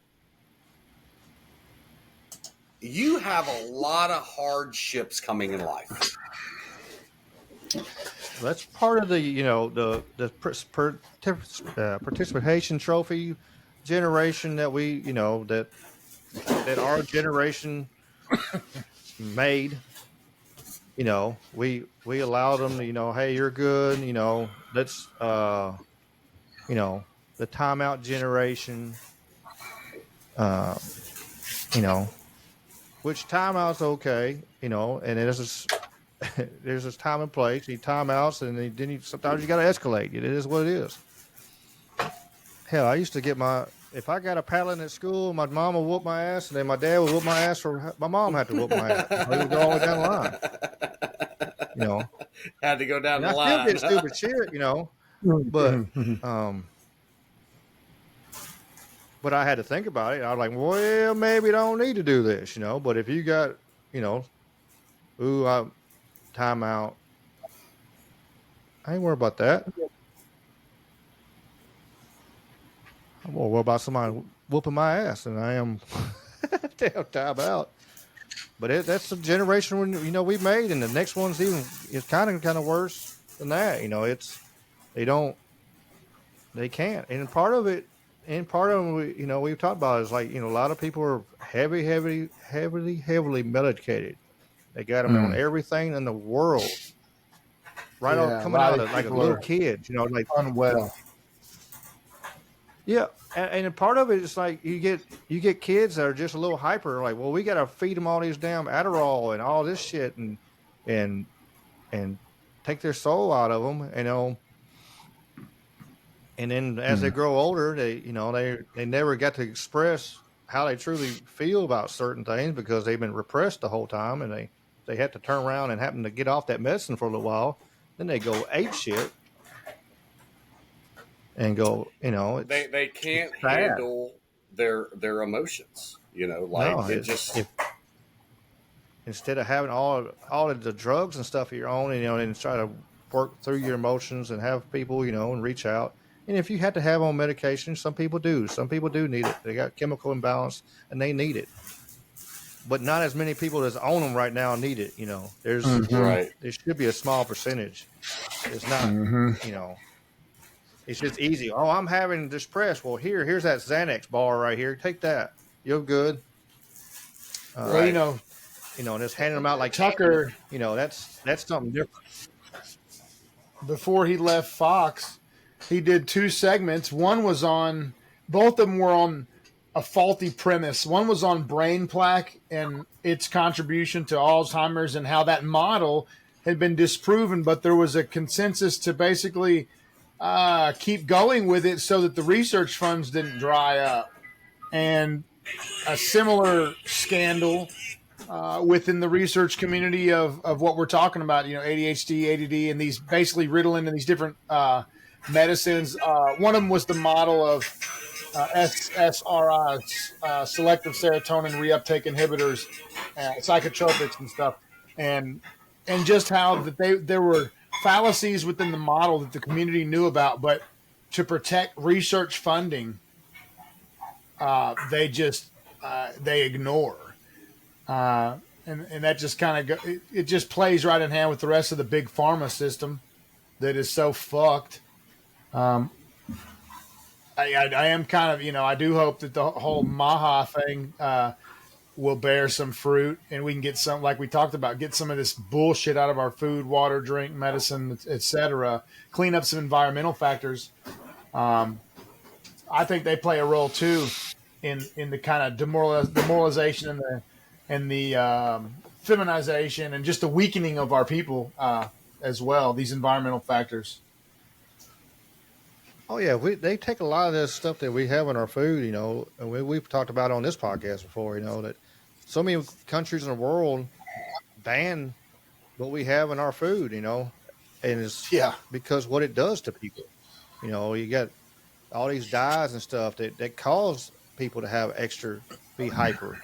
you have a lot of hardships coming in life. That's part of the participation trophy generation that we that our generation made. We allowed them to hey, you're good. Let's the timeout generation. Which timeout's okay, and there's this time and place. You timeouts, and then sometimes you got to escalate. It is what it is. Hell, I used to get if I got a paddling at school, my mom would whoop my ass, and then my dad would whoop my ass, or my mom had to whoop my ass. We would go all the way down the line. Had to go down the I line. still get stupid shit, but I had to think about it. I was like, well, maybe I don't need to do this, But if you got, timeout, I ain't worried about that. I'm more worried about somebody whooping my ass than I am damn timeout. But that's the generation we made, and the next one's it's kind of worse than that. They can't, and part of it. And part of them, we've talked about is like, a lot of people are heavily medicated. They got them on everything in the world. Right on, coming out of like a little kid, like unwell. Yeah, and part of it is like you get kids that are just a little hyper. Like, well, we got to feed them all these damn Adderall and all this shit, and take their soul out of them, And then as they grow older, they never got to express how they truly feel about certain things because they've been repressed the whole time, and they have to turn around and happen to get off that medicine for a little while. Then they go ape shit and go, they can't handle their emotions. Instead of having all of the drugs and stuff of your own, and try to work through your emotions and have people, and reach out. And if you had to have on medication, some people do. Some people do need it. They got chemical imbalance and they need it. But not as many people that's on them right now need it. There's there should be a small percentage. It's not, it's just easy. Oh, I'm having distress. Well, here's that Xanax bar right here. Take that. You're good. Well, just handing them out like Tucker. That's something different. Before he left Fox, he did 2 segments. Both of them were on a faulty premise. One was on brain plaque and its contribution to Alzheimer's and how that model had been disproven, but there was a consensus to basically keep going with it so that the research funds didn't dry up. And a similar scandal within the research community of what we're talking about, ADHD, ADD, and these basically Ritalin and these different medicines. One of them was the model of SSRIs, selective serotonin reuptake inhibitors, psychotropics and stuff, and just how that there were fallacies within the model that the community knew about, but to protect research funding, they just they ignore, and that just kind of it just plays right in hand with the rest of the big pharma system that is so fucked. I am kind of, I do hope that the whole Maha thing will bear some fruit, and we can get some, like we talked about, get some of this bullshit out of our food, water, drink, medicine, etc. Clean up some environmental factors. I think they play a role too in the kind of demoralization and the feminization and just the weakening of our people as well. These environmental factors. Oh yeah, they take a lot of this stuff that we have in our food, and we've talked about it on this podcast before, that so many countries in the world ban what we have in our food, and it's because what it does to people. You got all these dyes and stuff that cause people to have be hyper.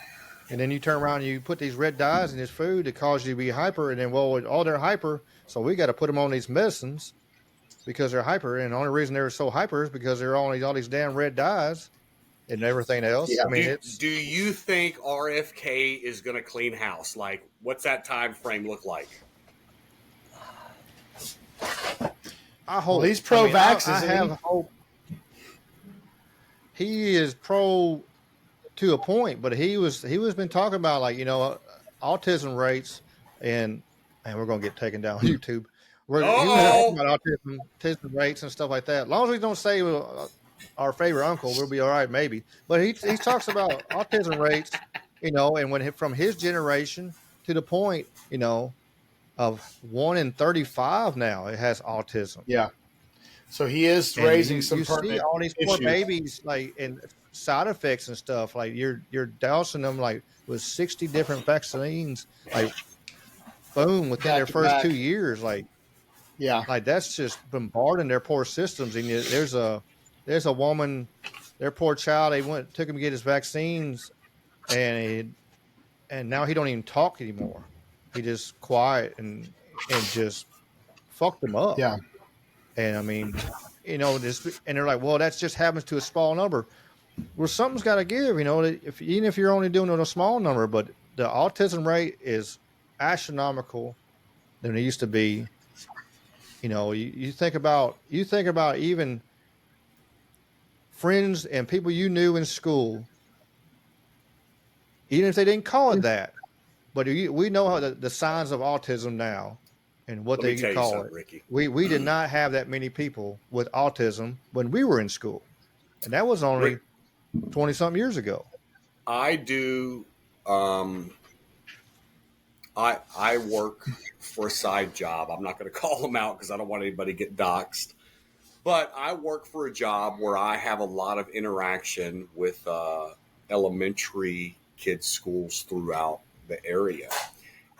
And then you turn around and you put these red dyes in this food that cause you to be hyper, and then, all they're hyper, so we got to put them on these medicines because they're hyper, and the only reason they're so hyper is because they're on all these damn red dyes and everything else. Yeah. I mean, do you think RFK is going to clean house? Like, what's that time frame look like? I hope. Well, he's pro-vax. I have hope. He is pro to a point, but he was been talking about, like, autism rates, and we're going to get taken down on YouTube. He was talking about autism rates and stuff like that. As long as we don't say our favorite uncle, we'll be all right, maybe. But he talks about autism rates, and when from his generation to the point, of 1 in 35 now, it has autism. Yeah. So he is raising some. You see all these poor babies, like, and side effects and stuff. Like you're dousing them like with 60 different vaccines, like boom, within their first 2 years, like. Yeah, like that's just bombarding their poor systems. And there's a woman, their poor child. They took him to get his vaccines, and now he don't even talk anymore. He just quiet and just fucked them up. Yeah, and I mean, and they're like, well, that just happens to a small number. Well, something's got to give. Even if you're only doing it on a small number, but the autism rate is astronomical than it used to be. You think about even friends and people you knew in school, even if they didn't call it that, but we know how the signs of autism now and what they call it. Ricky. We did not have that many people with autism when we were in school, and that was only 20-something years ago. I do. I work for a side job. I'm not going to call them out because I don't want anybody to get doxxed. But I work for a job where I have a lot of interaction with elementary kids' schools throughout the area.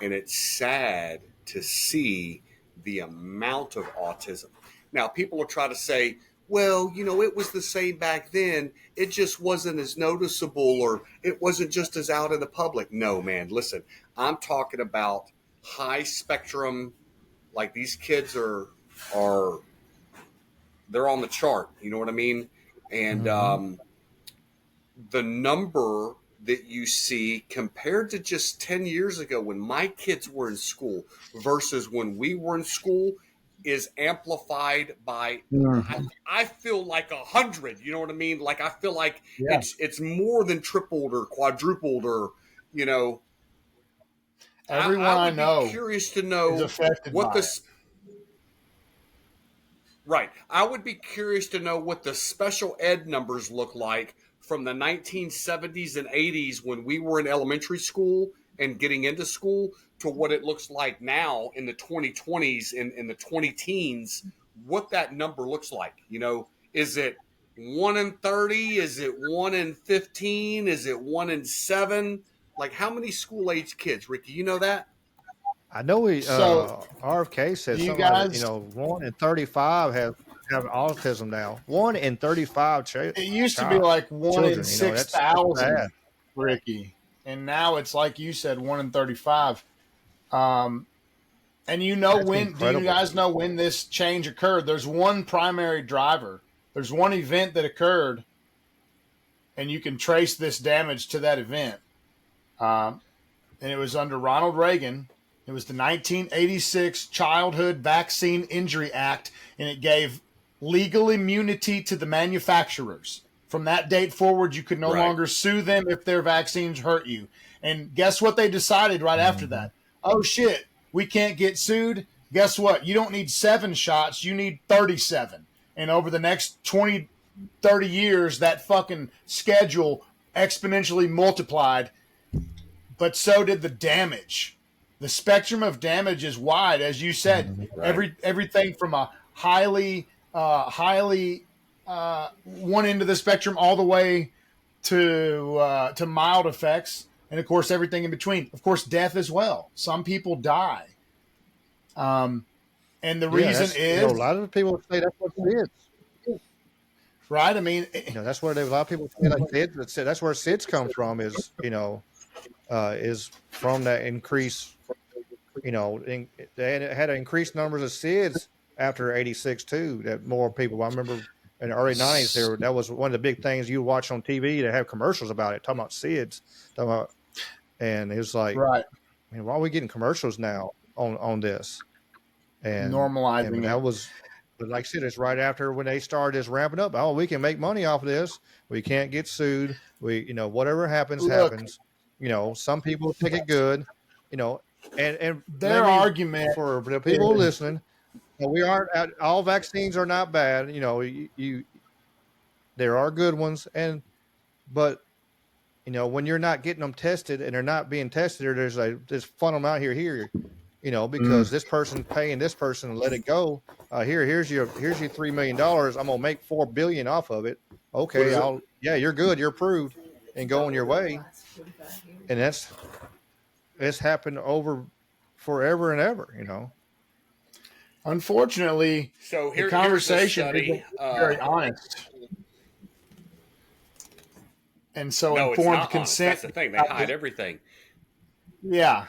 And it's sad to see the amount of autism. Now, people will try to say, well, it was the same back then. It just wasn't as noticeable, or it wasn't just as out in the public. No, man, listen, I'm talking about high spectrum. Like, these kids they're on the chart. You know what I mean? And the number that you see compared to just 10 years ago when my kids were in school versus when we were in school is amplified by, I feel like 100, you know what I mean? Like, I feel like it's more than tripled or quadrupled, or, everyone I know curious to know is affected what by the right. I would be curious to know what the special ed numbers look like from the 1970s and 80s when we were in elementary school and getting into school to what it looks like now in the 2020s and in the 20 teens, what that number looks like. Is it 1 in 30? Is it 1 in 15? Is it 1 in 7? Like, how many school age kids, Ricky? You know that? I know RFK said something guys, like, 1 in 35 have autism now. 1 in 35 children. It used to be like 1 in 6,000, that's Ricky. And now it's like you said, 1 in 35. And And you know That's do you incredible. guys know when this change occurred? There's one primary driver. There's one event that occurred, and you can trace this damage to that event. And it was under Ronald Reagan. It was the 1986 Childhood Vaccine Injury Act, and it gave legal immunity to the manufacturers. From that date forward, you could no longer sue them if their vaccines hurt you. And guess what they decided right after that? Oh, shit, we can't get sued. Guess what? You don't need 7 shots. You need 37. And over the next 20, 30 years, that fucking schedule exponentially multiplied, but so did the damage. The spectrum of damage is wide, as you said. Everything from a highly one end of the spectrum all the way to mild effects, and of course everything in between. Of course, death as well. Some people die, and the reason is a lot of people say that's what it is. Right? I mean, that's where a lot of people say like SIDS. That's where SIDS come from. Is from that increase. They had increased numbers of SIDS after '86 too. That more people. I remember in the early '90s, that was one of the big things you watch on TV. They have commercials about it, talking about SIDS, and it was like, right? Man, why are we getting commercials now on this? And normalizing and that was, but like I said, it's right after when they started this ramping up. Oh, we can make money off of this. We can't get sued. Whatever happens, happens. Some people take it good. And their argument for the people listening, we aren't. All vaccines are not bad. There are good ones, but when you're not getting them tested and they're not being tested, or there's fun them out here, because this person's paying this person and let it go. Here's your $3 million. I'm gonna make $4 billion off of it. Okay, you're good. You're approved, and go on your way. And it's happened over forever and ever. Unfortunately, so the conversation is very honest. And so informed consent. That's the thing. They hide everything. Yeah.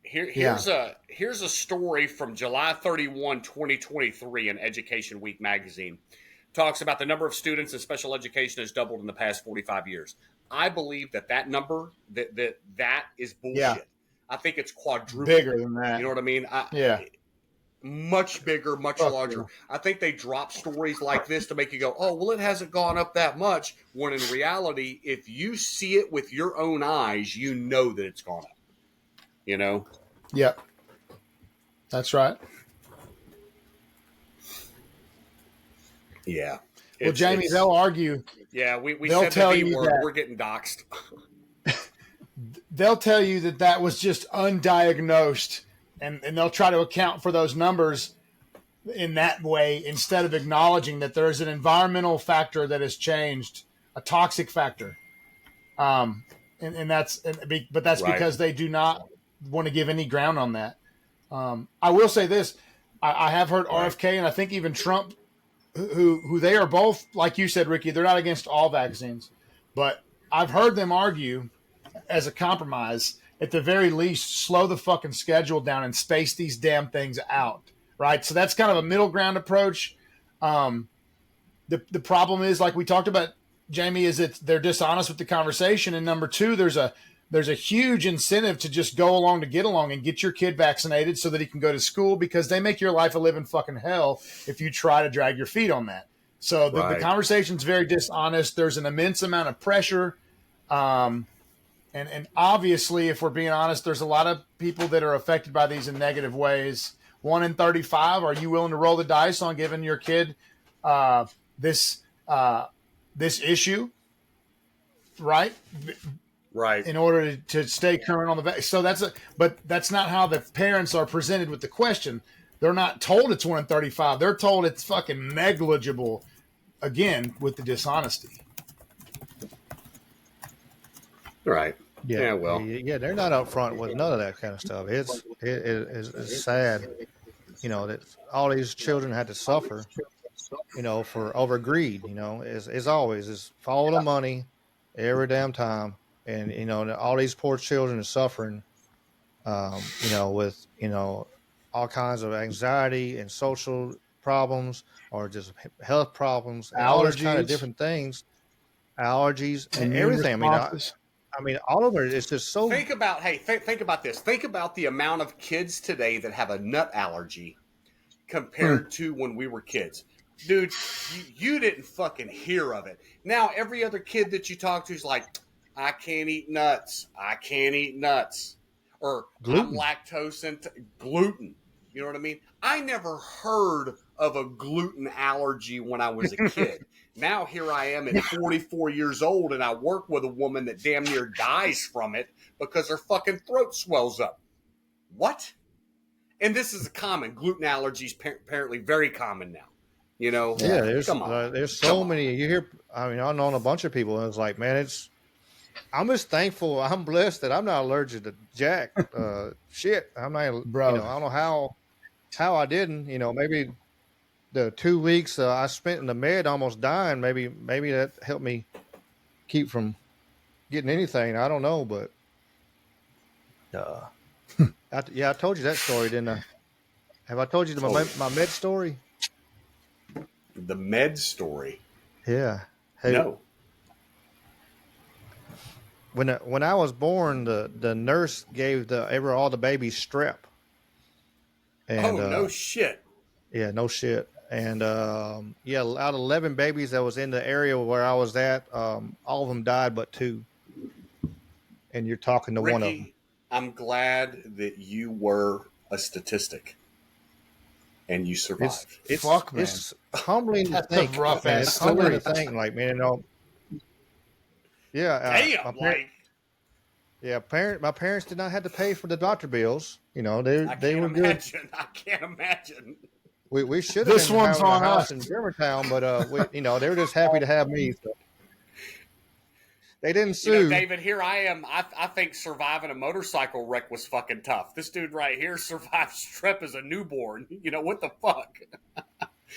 Here's a story from July 31, 2023 in Education Week magazine. Talks about the number of students in special education has doubled in the past 45 years. I believe that number that is bullshit. Yeah. I think it's quadruple bigger than that. You know what I mean? Much bigger, much larger. I think they drop stories like this to make you go, oh, well, it hasn't gone up that much. When in reality, if you see it with your own eyes, you know that it's gone up. Yep. That's right. Yeah. Well, Jamie, they'll argue. Yeah, we said the B word. We're getting doxxed. They'll tell you that was just undiagnosed, and they'll try to account for those numbers in that way instead of acknowledging that there is an environmental factor that has changed, a toxic factor. But that's because they do not want to give any ground on that. I will say this. I have heard RFK and I think even Trump, who they are both, like you said, Ricky, they're not against all vaccines, but I've heard them argue as a compromise, at the very least, slow the fucking schedule down and space these damn things out. Right. So that's kind of a middle ground approach. The problem is, like we talked about, Jamie, is that they're dishonest with the conversation. And number two, there's a huge incentive to just go along to get along and get your kid vaccinated so that he can go to school, because they make your life a living fucking hell if you try to drag your feet on that. So the conversation's very dishonest. There's an immense amount of pressure. And obviously, if we're being honest, there's a lot of people that are affected by these in negative ways. 1 in 35. Are you willing to roll the dice on giving your kid this issue? Right. In order to stay current on the vaccine. So but that's not how the parents are presented with the question. They're not told it's 1 in 35. They're told it's fucking negligible. Again, with the dishonesty. Right. Yeah. Well. Yeah, they're not up front with none of that kind of stuff. It's sad, that all these children had to suffer, for over greed. As always, is follow the money every damn time, and all these poor children are suffering, with all kinds of anxiety and social problems, or just health problems, and all this kind of Allergies, different things, allergies, and immune everything. responses. I mean, all of it is just so. Think about think about this. Think about the amount of kids today that have a nut allergy compared to when we were kids. Dude, you didn't fucking hear of it. Now every other kid that you talk to is like, I can't eat nuts. I can't eat nuts. Or I'm Gluten. lactose gluten. You know what I mean? I never heard of a gluten allergy when I was a kid. Now here I am at 44 years old, and I work with a woman that damn near dies from it because her fucking throat swells up. What? And this is a common. Gluten allergies apparently very common now. Yeah, Come on. there's so many. You hear, I mean, I've known a bunch of people, and it's like, man, I'm just thankful. I'm blessed that I'm not allergic to jack shit. I'm not, Bro. I don't know how I didn't. Maybe the 2 weeks I spent in the med almost dying. Maybe that helped me keep from getting anything. I don't know, but I told you that story, didn't I? Have I told you my med story? The med story? Yeah. Hey, no. When I was born, the nurse gave all the babies strep. And, no shit. Yeah, no shit. And out of 11 babies that was in the area where I was at, all of them died but 2. And you're talking to Ricky, one of them. I'm glad that you were a statistic and you survived. It's humbling to That's think. a rough Man, ass it's humbling to story. think, like, man, yeah. Damn, my parents did not have to pay for the doctor bills. They were good. I can't imagine. We should have This been one's having a on house us. in Germantown, but they were just happy to have me. So. They didn't sue. David, here I am. I think surviving a motorcycle wreck was fucking tough. This dude right here survived strep as a newborn. What the fuck?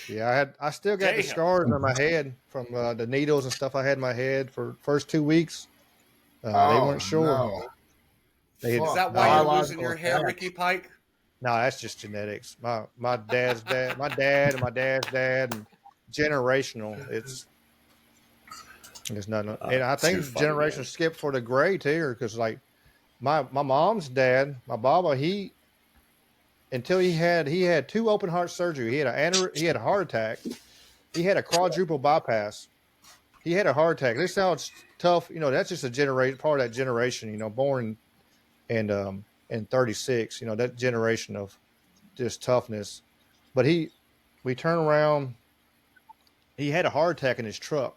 Yeah, I still got the scars on my head from the needles and stuff I had in my head for first 2 weeks. They weren't sure. No. Is that why you're losing your hair, Ricky Pike? No, that's just genetics. My dad's dad, my dad, and my dad's dad, and generational. It's nothing. And I think it's generational skip for the gray too, because like my mom's dad, my baba, until he had 2 open heart surgery. He had a heart attack. He had a quadruple bypass. He had a heart attack. This sounds tough. That's just part of that generation, born in 36, that generation of just toughness. But we turn around, he had a heart attack in his truck.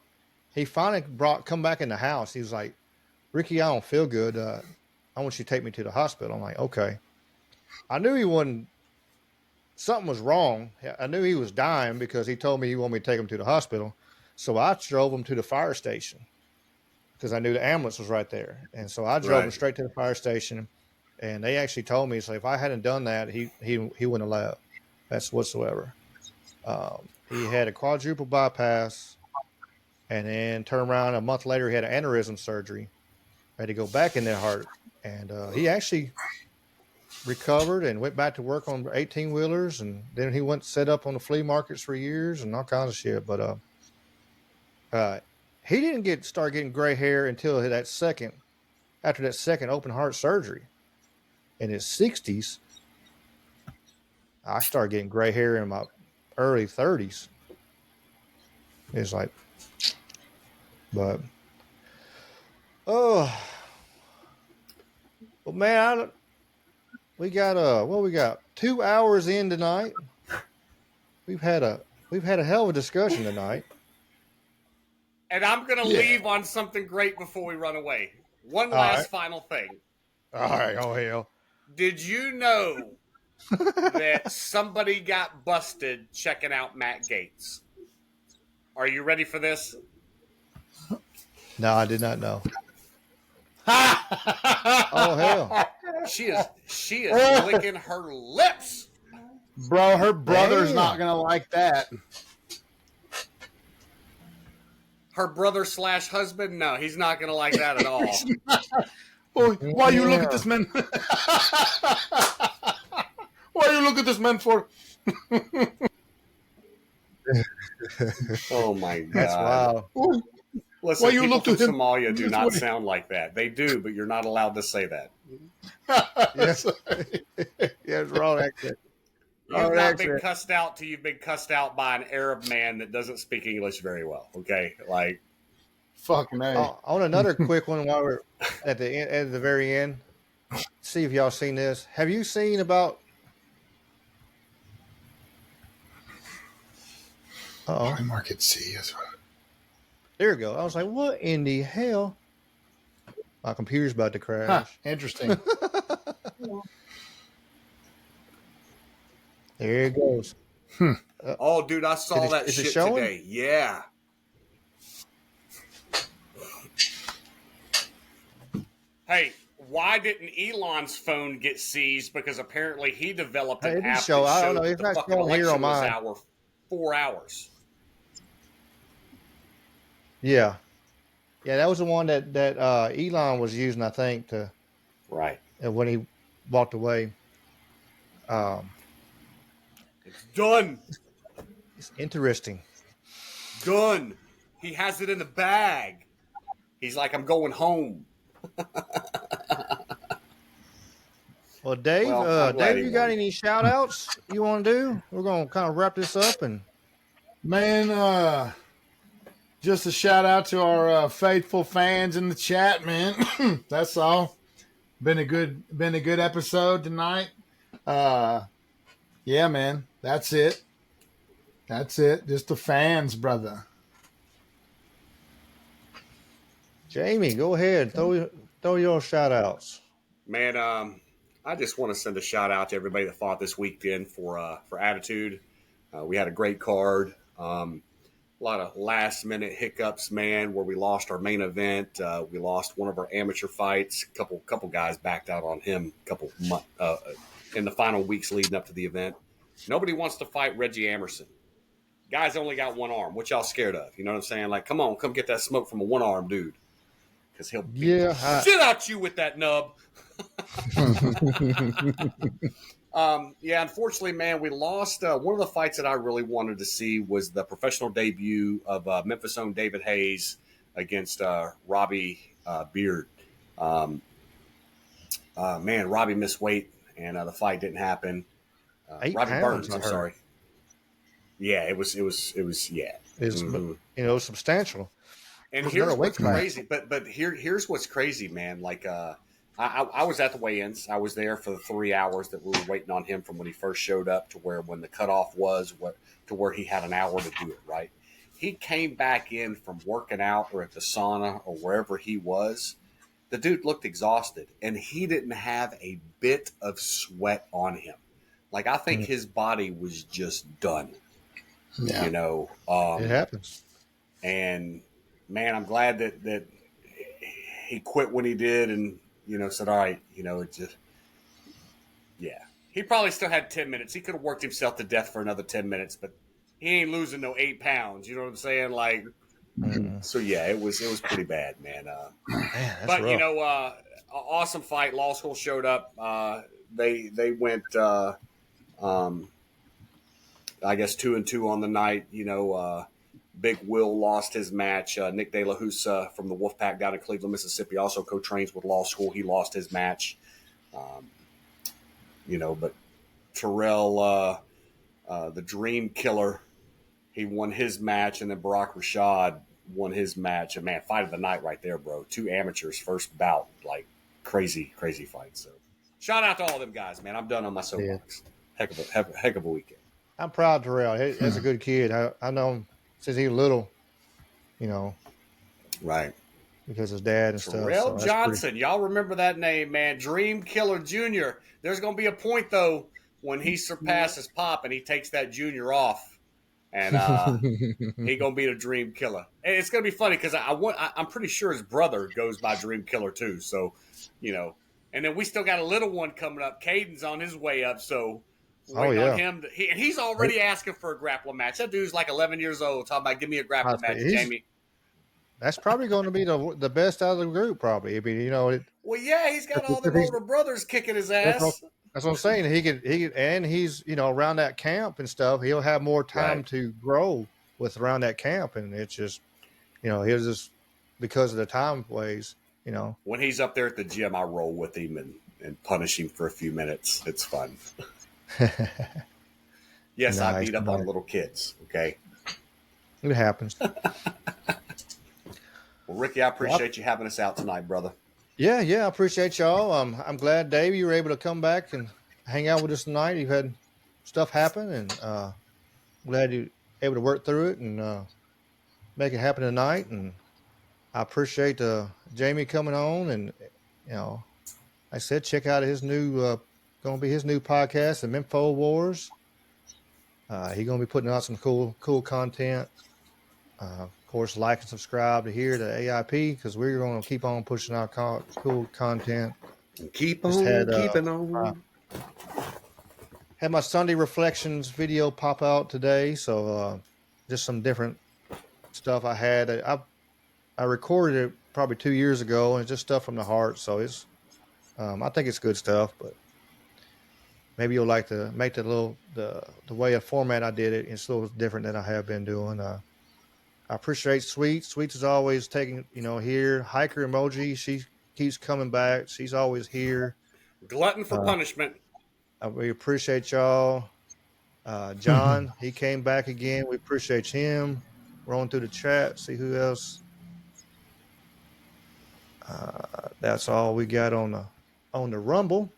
He finally come back in the house. He was like, Ricky, I don't feel good. I want you to take me to the hospital. I'm like, okay. I knew he wasn't, something was wrong. I knew he was dying because he told me he wanted me to take him to the hospital. So I drove him to the fire station because I knew the ambulance was right there. And so I drove him straight to the fire station. And they actually told me, so if I hadn't done that, he wouldn't have left. That's whatsoever. He had a quadruple bypass, and then turned around a month later, he had an aneurysm surgery. Had to go back in that heart. And he actually recovered and went back to work on 18-wheelers. And then he went set up on the flea markets for years and all kinds of shit. But he didn't start getting gray hair until after that second open heart surgery. In his 60s, I started getting gray hair in my early 30s. It's like, but, well, man, we got 2 hours in tonight. We've had a hell of a discussion tonight. And I'm going to leave on something great before we run away. One last final thing. All right. Oh, hell. Did you know that somebody got busted checking out Matt Gaetz? Are you ready for this? No, I did not know. Oh, hell. She is licking her lips. Bro, her brother's not going to like that. Her brother / husband? No, he's not going to like that at all. Oh, why you look at this man? Why you look at this man for? Oh my God. That's wild. Listen, you people look to from him Somalia do this not way? sound like that. They do, but you're not allowed to say that. Yes. Yeah, it's wrong accent. You've Wrong not been accent. cussed out till you've been cussed out by an Arab man that doesn't speak English very well. Okay, like Fucking A. On another quick one while we're at the very end. See if y'all seen this. Have you seen about? Oh, Market C. there we go. I was like, what in the hell? My computer's about to crash. Huh, interesting. There it goes. oh, dude, I saw that is it shit showing? today. Yeah. Hey, why didn't Elon's phone get seized? Because apparently he developed an app that I don't showed know. that It's the not fucking showing here election on was mine. 4 hours. Yeah, that was the one that Elon was using, I think, to Right. when he walked away. It's done. It's interesting. Done. He has it in the bag. He's like, I'm going home. Well, Dave, Well, I'm glad Dave, he you got won. any shout outs you want to do? We're going to kind of wrap this up and Man, just a shout out to our faithful fans in the chat, man. That's all. Been a good episode tonight. Yeah, man. That's it. Just the fans, brother. Jamie, go ahead. Throw your shout outs. Man, I just want to send a shout out to everybody that fought this weekend for Attitude. We had a great card. A lot of last minute hiccups, man, where we lost our main event. We lost one of our amateur fights. Couple guys backed out on him. In the final weeks leading up to the event. Nobody wants to fight Reggie Emerson. Guy's only got one arm. What y'all scared of? You know what I'm saying? Like, come get that smoke from a one arm dude. Because he'll beat the shit out you with that nub. Yeah, unfortunately, man, we lost. One of the fights that I really wanted to see was the professional debut of Memphis' own David Hayes against Robbie Beard. Man, Robbie missed weight, and the fight didn't happen. Robbie Burns, I'm sorry. Yeah, it was yeah. It's substantial. And here's what's crazy, but here's what's crazy, man. Like I was at the weigh-ins. I was there for the 3 hours that we were waiting on him from when he first showed up to when the cutoff was to where he had an hour to do it. Right. He came back in from working out or at the sauna or wherever he was. The dude looked exhausted, and he didn't have a bit of sweat on him. Like I think his body was just done. Yeah. You know, it happens. And man, I'm glad that he quit when he did, and said, "All right, it just, yeah." He probably still had 10 minutes. He could have worked himself to death for another 10 minutes, but he ain't losing no 8 pounds. You know what I'm saying? Like, so yeah, it was pretty bad, man. But rough. Awesome fight. Law School showed up. They went. I guess 2-2 on the night. Big Will lost his match. Nick De La Husa from the Wolfpack down in Cleveland, Mississippi, also co-trains with Law School. He lost his match. But Terrell, the Dream Killer, he won his match, and then Barack Rashad won his match. And man, fight of the night right there, bro. 2 amateurs, first bout, like crazy fight. So shout out to all them guys, man. I'm done on my soapbox. Yeah. Heck of a weekend. I'm proud of Terrell. He's a good kid. I know him since he was little, Right. Because his dad and Terrell stuff. Johnson. Y'all remember that name, man. Dream Killer Jr. There's going to be a point, though, when he surpasses Pop and he takes that junior off. And he going to be the Dream Killer. And it's going to be funny because I'm pretty sure his brother goes by Dream Killer, too. So, And then we still got a little one coming up. Caden's on his way up, so... Waiting on him he's already asking for a grappling match. That dude's like 11 years old talking about, give me a grappling match, Jamie. That's probably going to be the best out of the group, probably. I mean, Well, yeah, he's got all them older brothers kicking his ass. That's what I'm saying. He could, and he's, around that camp and stuff. He'll have more time to grow with around that camp, and it's just, he'll just because of the time ways. When he's up there at the gym, I roll with him and punish him for a few minutes. It's fun. Yes, I beat up on little kids. Okay, it happens. Well, Ricky, I appreciate you having us out tonight, brother. Yeah, I appreciate y'all. I'm glad, Dave, you were able to come back and hang out with us tonight. You've had stuff happen, and glad you were able to work through it and make it happen tonight. And I appreciate Jamie coming on, and like I said, check out his new going to be his new podcast, the Info Wars. He's going to be putting out some cool content. Of course, like and subscribe to here to AIP, because we're going to keep on pushing our cool content. Keep on keeping on. Had my Sunday Reflections video pop out today, so just some different stuff I had. I recorded it probably 2 years ago, and it's just stuff from the heart. So it's, I think it's good stuff. But maybe you'll like to make the way a format I did it. It's a little different than I have been doing. I appreciate Sweets. Sweets is always taking, here. Hiker emoji. She keeps coming back. She's always here. Glutton for punishment. We appreciate y'all. John, he came back again. We appreciate him. Rolling through the chat. See who else. That's all we got on the Rumble.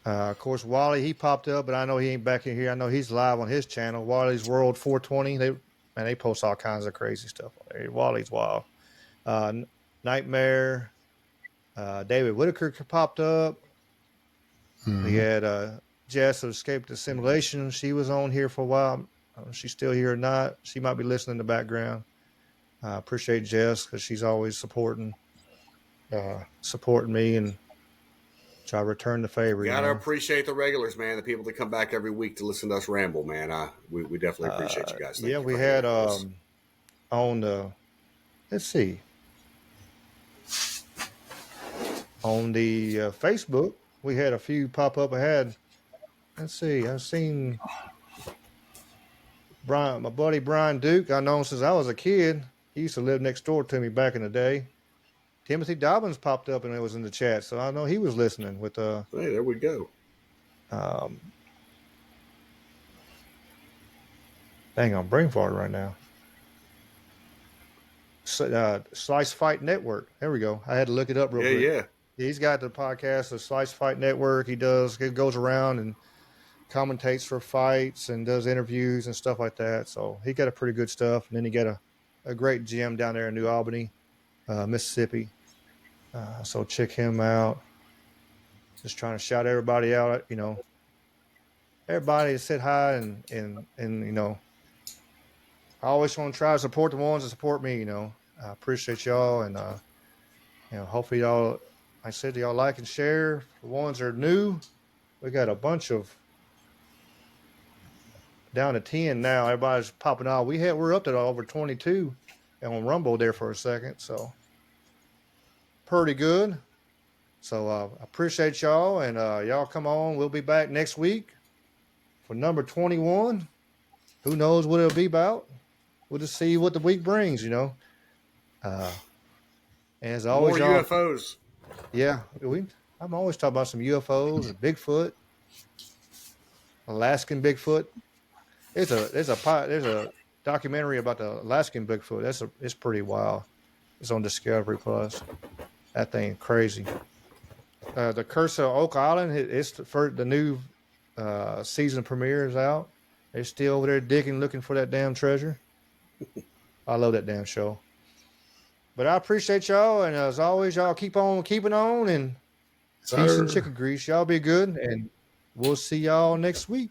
Of course, Wally, he popped up, but I know he ain't back in here. I know he's live on his channel, Wally's World 420. They post all kinds of crazy stuff on there. Wally's wild. Nightmare. David Whitaker popped up. We had Jess of Escape the Simulation. She was on here for a while. She's still here or not. She might be listening in the background. I appreciate Jess, because she's always supporting me and try to return the favor. You gotta appreciate the regulars, man. The people that come back every week to listen to us ramble, man. We definitely appreciate you guys. We had on the, let's see, on the Facebook, we had a few pop up. Let's see, I've seen my buddy Brian Duke. I know him since I was a kid. He used to live next door to me back in the day. Timothy Dobbins popped up and it was in the chat, so I know he was listening with Hey, there we go. Dang, I'm brain farting right now. Slice Fight Network. There we go. I had to look it up real quick. Yeah. He's got the podcast, the Slice Fight Network. He goes around and commentates for fights and does interviews and stuff like that. So he got a pretty good stuff. And then he got a great gym down there in New Albany, Mississippi. So check him out. Just trying to shout everybody out, everybody said hi and I always want to try to support the ones that support me, I appreciate y'all. And, hopefully y'all, like I said, y'all like and share. The ones that are new, we got a bunch of down to 10 now. Everybody's popping out. We're up to over 22 on Rumble there for a second. So pretty good. So I appreciate y'all, and y'all come on. We'll be back next week for number 21. Who knows what it'll be about? We'll just see what the week brings, As always, more UFOs. Yeah, I'm always talking about some UFOs and Bigfoot, Alaskan Bigfoot. There's a documentary about the Alaskan Bigfoot. It's pretty wild. It's on Discovery Plus. That thing crazy. The Curse of Oak Island. It's the new season premiere is out. They're still over there digging, looking for that damn treasure. I love that damn show. But I appreciate y'all, and as always, y'all keep on keeping on, and peace and chicken grease. Y'all be good, and we'll see y'all next week.